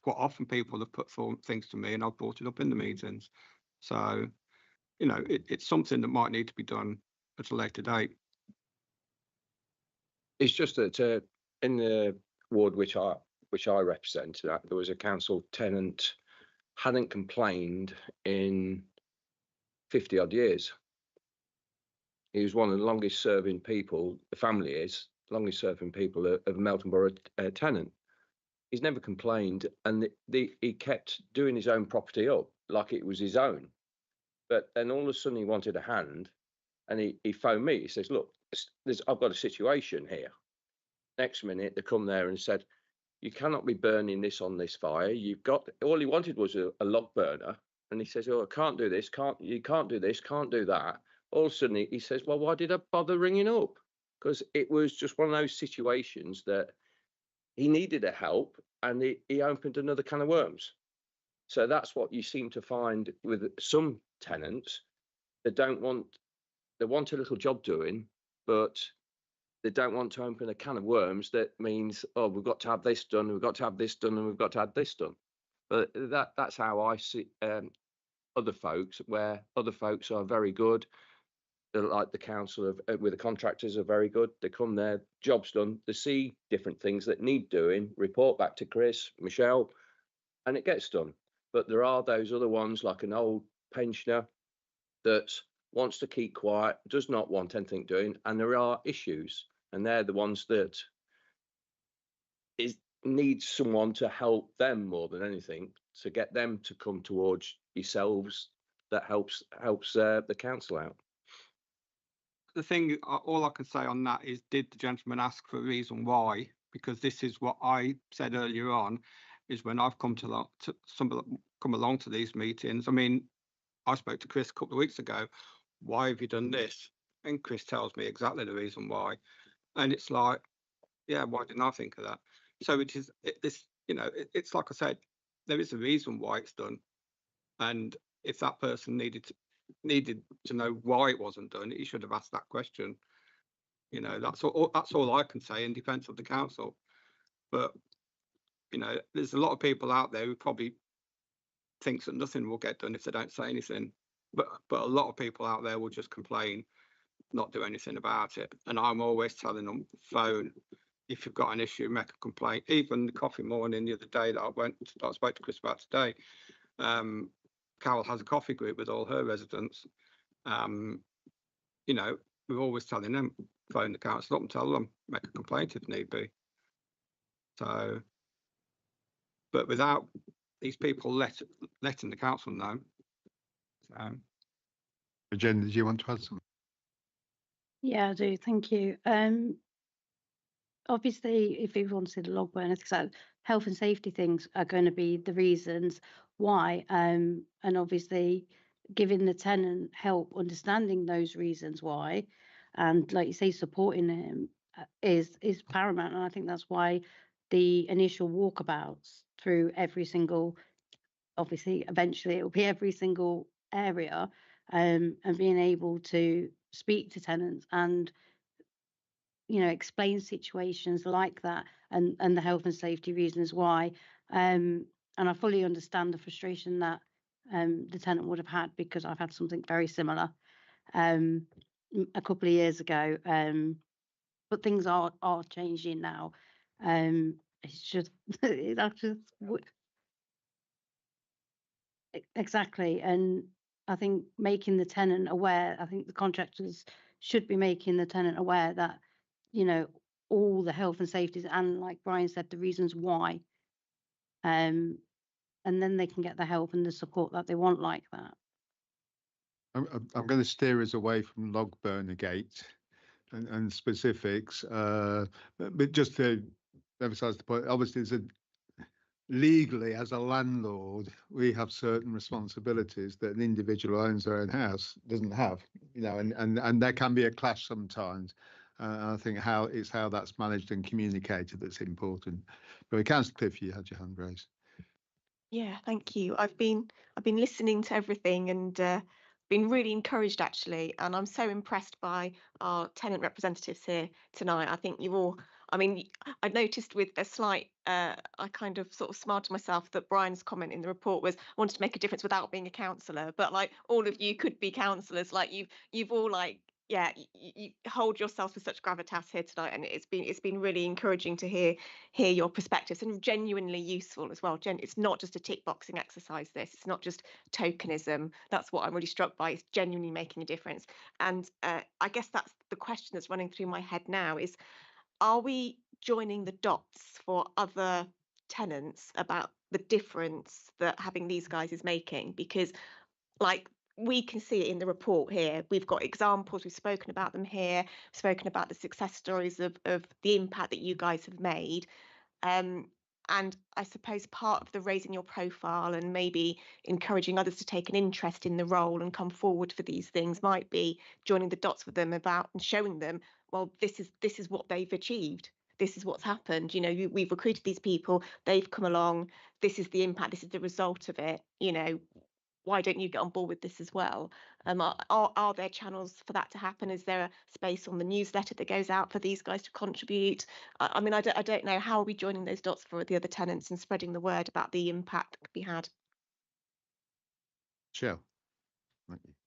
often people have put things to me and I've brought it up in the meetings. So, it's something that might need to be done at a later date. It's just that in the ward which I represent, there was a council tenant hadn't complained in 50 odd years. He was one of the longest serving people, the family is longest serving people of Melton Borough tenant. He's never complained, and he kept doing his own property up like it was his own. But then all of a sudden he wanted a hand, and he phoned me. He says, look, I've got a situation here. Next minute they come there and said, you cannot be burning this on this fire. You've got, all he wanted was a log burner. And he says, oh, I can't do this. You can't do this. Can't do that. All of a sudden he says, well, why did I bother ringing up? Because it was just one of those situations that he needed a help, and he opened another can of worms. So that's what you seem to find with some tenants. They want a little job doing, but they don't want to open a can of worms. That means, oh, we've got to have this done, we've got to have this done, and we've got to have this done. But that's how I see other folks, where other folks are very good. Like the council with the contractors are very good. They come there, job's done. They see different things that need doing, report back to Chris, Michelle, and it gets done. But there are those other ones, like an old pensioner that wants to keep quiet, does not want anything doing, and there are issues, and they're the ones that need someone to help them more than anything, to get them to come towards yourselves. That helps the council out. The thing, all I can say on that is, did the gentleman ask for a reason why? Because this is what I said earlier on, is when I've come along to these meetings. I mean, I spoke to Chris a couple of weeks ago. Why have you done this? And Chris tells me exactly the reason why. And it's like, yeah, why didn't I think of that? So it's like I said, there is a reason why it's done. And if that person needed to know why it wasn't done, he should have asked that question. That's all I can say in defence of the council. But there's a lot of people out there who probably thinks that nothing will get done if they don't say anything. But a lot of people out there will just complain, not do anything about it. And I'm always telling them, phone. If you've got an issue, make a complaint. Even the coffee morning the other day that I spoke to Chris about today, Carol has a coffee group with all her residents. We're always telling them, phone the council up and tell them, make a complaint if need be. So, but without these people letting the council know. Jen, did you want to add something? Yeah, I do. Thank you. Obviously, if we wanted a log burner, so health and safety things are going to be the reasons why. And obviously, giving the tenant help understanding those reasons why, and like you say, supporting him is paramount. And I think that's why the initial walkabouts through every single, obviously, eventually it will be every single area, and being able to speak to tenants and explain situations like that and the health and safety reasons why. And I fully understand the frustration that the tenant would have had, because I've had something very similar a couple of years ago. But things are changing now. It's just exactly. And I think making the tenant aware, I think the contractors should be making the tenant aware that, all the health and safety, and like Brian said, the reasons why. And then they can get the help and the support that they want like that. I'm going to steer us away from log burner gate and specifics, but just to emphasise the point, obviously, legally, as a landlord, we have certain responsibilities that an individual who owns their own house doesn't have, and there can be a clash sometimes. I think how that's managed and communicated that's important. But Councillor Cliff, you had your hand raised. Yeah, thank you. I've been listening to everything and been really encouraged, actually, and I'm so impressed by our tenant representatives here tonight. I think I noticed with a slight, I kind of sort of smiled to myself that Brian's comment in the report was wanted to make a difference without being a councillor, but like all of you could be councillors. Like you've all you hold yourself with such gravitas here tonight, and it's been really encouraging to hear your perspectives, and genuinely useful as well. It's not just a tick boxing exercise. It's not just tokenism. That's what I'm really struck by. It's genuinely making a difference. And I guess that's the question that's running through my head now: is, are we joining the dots for other tenants about the difference that having these guys is making? Because we can see it in the report here. We've got examples, we've spoken about them here, we've spoken about the success stories of the impact that you guys have made. And I suppose part of the raising your profile and maybe encouraging others to take an interest in the role and come forward for these things might be joining the dots with them about and showing them, well, this is what they've achieved. This is what's happened. We've recruited these people, they've come along, this is the impact, this is the result of it. Why don't you get on board with this as well? Are there channels for that to happen? Is there a space on the newsletter that goes out for these guys to contribute? I don't know. How are we joining those dots for the other tenants and spreading the word about the impact that could be had? Sure.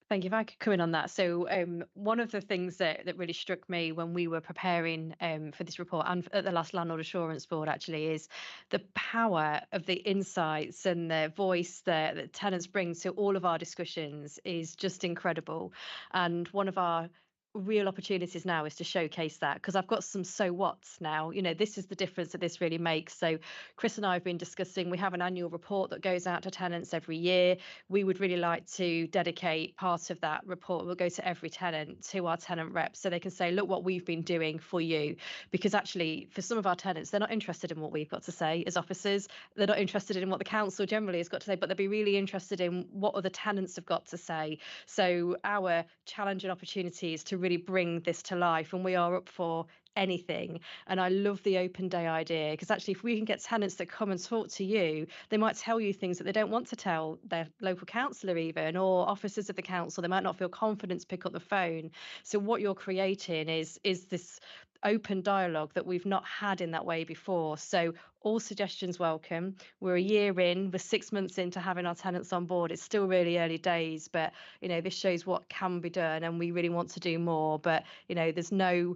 Thank you. If I could come in on that. So one of the things that really struck me when we were preparing for this report and at the last Landlord Assurance Board actually is the power of the insights and the voice that tenants bring to all of our discussions is just incredible. And one of our real opportunities now is to showcase that, because I've got some so what's now. You know, this is the difference that this really makes. So Chris and I have been discussing, we have an annual report that goes out to tenants every year. We would really like to dedicate part of that report, will go to every tenant, to our tenant reps, so they can say, look what we've been doing for you. Because actually for some of our tenants, they're not interested in what we've got to say as officers, they're not interested in what the council generally has got to say, but they'll be really interested in what other tenants have got to say. So our challenge and opportunity is to really bring this to life, and we are up for anything. And I love the open day idea, because actually if we can get tenants that come and talk to you, they might tell you things that they don't want to tell their local councillor even, or officers of the council. They might not feel confident to pick up the phone. So what you're creating is this open dialogue that we've not had in that way before. So all suggestions welcome. We're a year in, we're 6 months into having our tenants on board. It's still really early days, but you know, this shows what can be done, and we really want to do more. But you know, there's no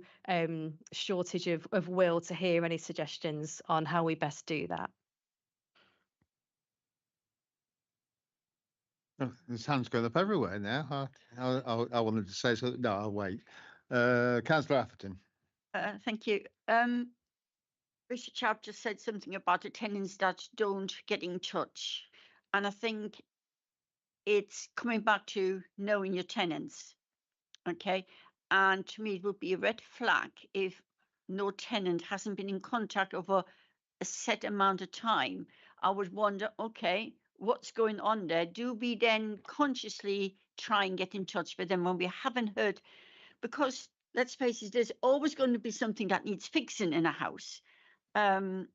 shortage of will to hear any suggestions on how we best do that. Oh, there's hands going up everywhere now. I wanted to say something. No, I'll wait. Councillor Atherton. Thank you. Richard Chapp just said something about the tenants that don't get in touch. And I think it's coming back to knowing your tenants. Okay. And to me, it would be a red flag if no tenant hasn't been in contact over a set amount of time. I would wonder, okay, what's going on there? Do we then consciously try and get in touch with them when we haven't heard? Because let's face it, there's always going to be something that needs fixing in a house. And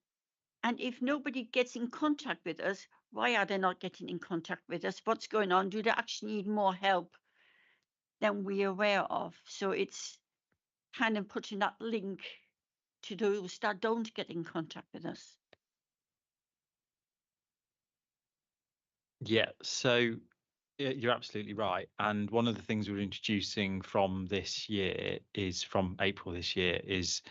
if nobody gets in contact with us, why are they not getting in contact with us? What's going on? Do they actually need more help than we're aware of? So it's kind of putting that link to those that don't get in contact with us. Yeah, so you're absolutely right. And one of the things we're introducing from this year is, from April this year, is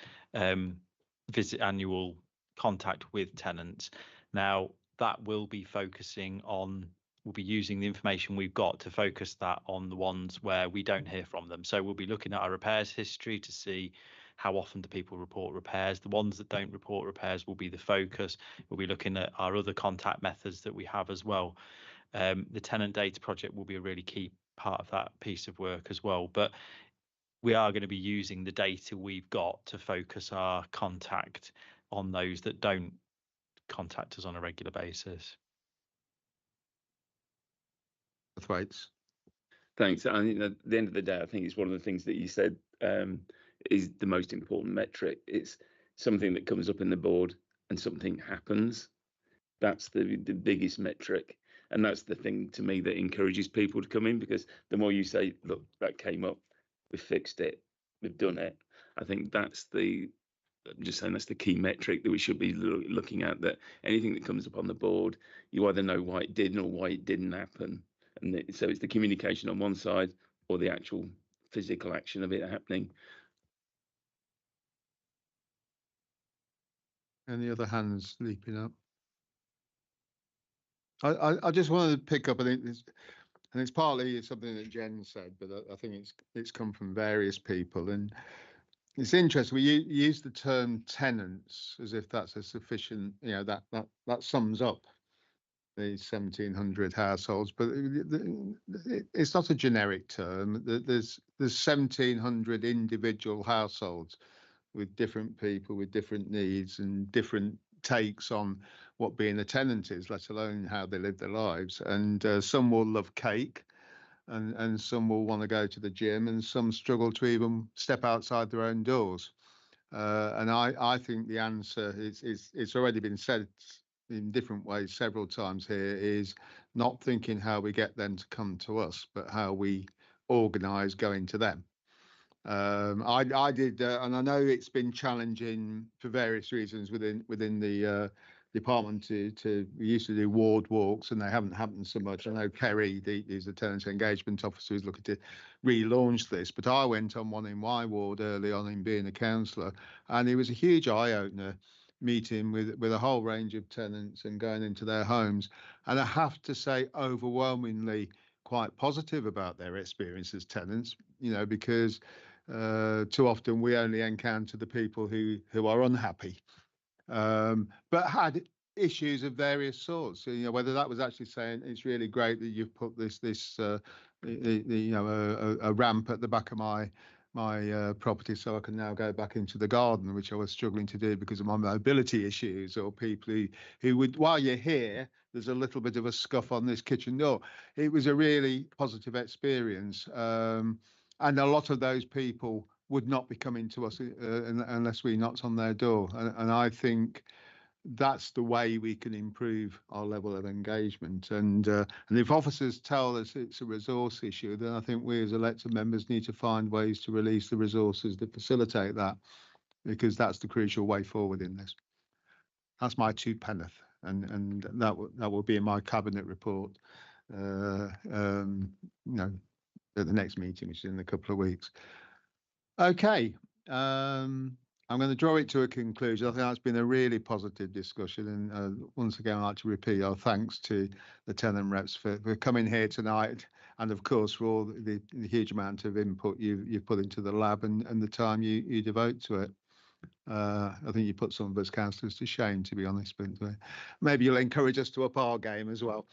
visit annual contact with tenants. Now, that will be focusing on, we'll be using the information we've got to focus that on the ones where we don't hear from them. So we'll be looking at our repairs history to see how often do people report repairs. The ones that don't report repairs will be the focus. We'll be looking at our other contact methods that we have as well. The tenant data project will be a really key part of that piece of work as well. But we are going to be using the data we've got to focus our contact on those that don't contact us on a regular basis. Thwaites. Thanks. I mean, at the end of the day, I think it's one of the things that you said is the most important metric. It's something that comes up in the board and something happens. That's the biggest metric. And that's the thing to me that encourages people to come in, because the more you say, look, that came up, we fixed it, we've done it. I think that's I'm just saying that's the key metric that we should be looking at, that anything that comes up on the board, you either know why it did or why it didn't happen. And so it's the communication on one side or the actual physical action of it happening. Any other hands leaping up? I just wanted to pick up, and it's partly something that Jen said, but I think it's come from various people, and it's interesting. We use the term tenants as if that's a sufficient, you know, that sums up the 1,700 households, but it's not a generic term. There's 1,700 individual households with different people with different needs and different takes on what being a tenant is, let alone how they live their lives. And some will love cake, and some will want to go to the gym, and some struggle to even step outside their own doors. And I think the answer is it's already been said in different ways several times here, is not thinking how we get them to come to us, but how we organise going to them. I did, and I know it's been challenging for various reasons within the department we used to do ward walks, and they haven't happened so much. I know Kerry, who's the tenant engagement officer, is looking to relaunch this, but I went on one in my ward early on in being a councillor, and it was a huge eye opener, meeting with a whole range of tenants and going into their homes, and I have to say overwhelmingly quite positive about their experience as tenants, because too often we only encounter the people who are unhappy, but had issues of various sorts. So, whether that was actually saying it's really great that you've put this a ramp at the back of my property so I can now go back into the garden, which I was struggling to do because of my mobility issues, or people who would, while you're here, there's a little bit of a scuff on this kitchen door. It was a really positive experience, and a lot of those people would not be coming to us unless we knocked on their door, and I think that's the way we can improve our level of engagement. And if officers tell us it's a resource issue, then I think we as elected members need to find ways to release the resources that facilitate that, because that's the crucial way forward in this. That's my two penneth, and that will be in my cabinet report, at the next meeting, which is in a couple of weeks. Okay. I'm going to draw it to a conclusion. I think that's been a really positive discussion. And once again, I'd like to repeat our thanks to the tenant reps for coming here tonight. And of course, for all the huge amount of input you've put into the lab and the time you devote to it. I think you put some of us councillors to shame, to be honest, but maybe you'll encourage us to up our game as well.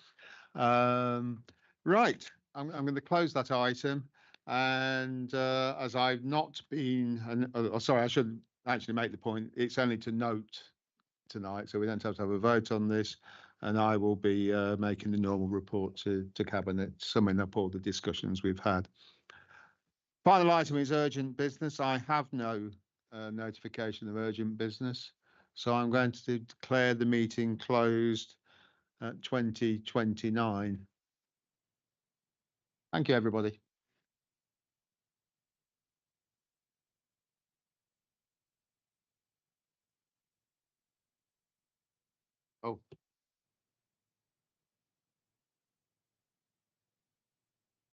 Right, I'm going to close that item. And as I've not been, sorry, I should actually make the point, it's only to note tonight, so we don't have to have a vote on this, and I will be making the normal report to Cabinet, summing up all the discussions we've had. Final item is urgent business. I have no notification of urgent business, so I'm going to declare the meeting closed at 20:29. Thank you, everybody. Oh.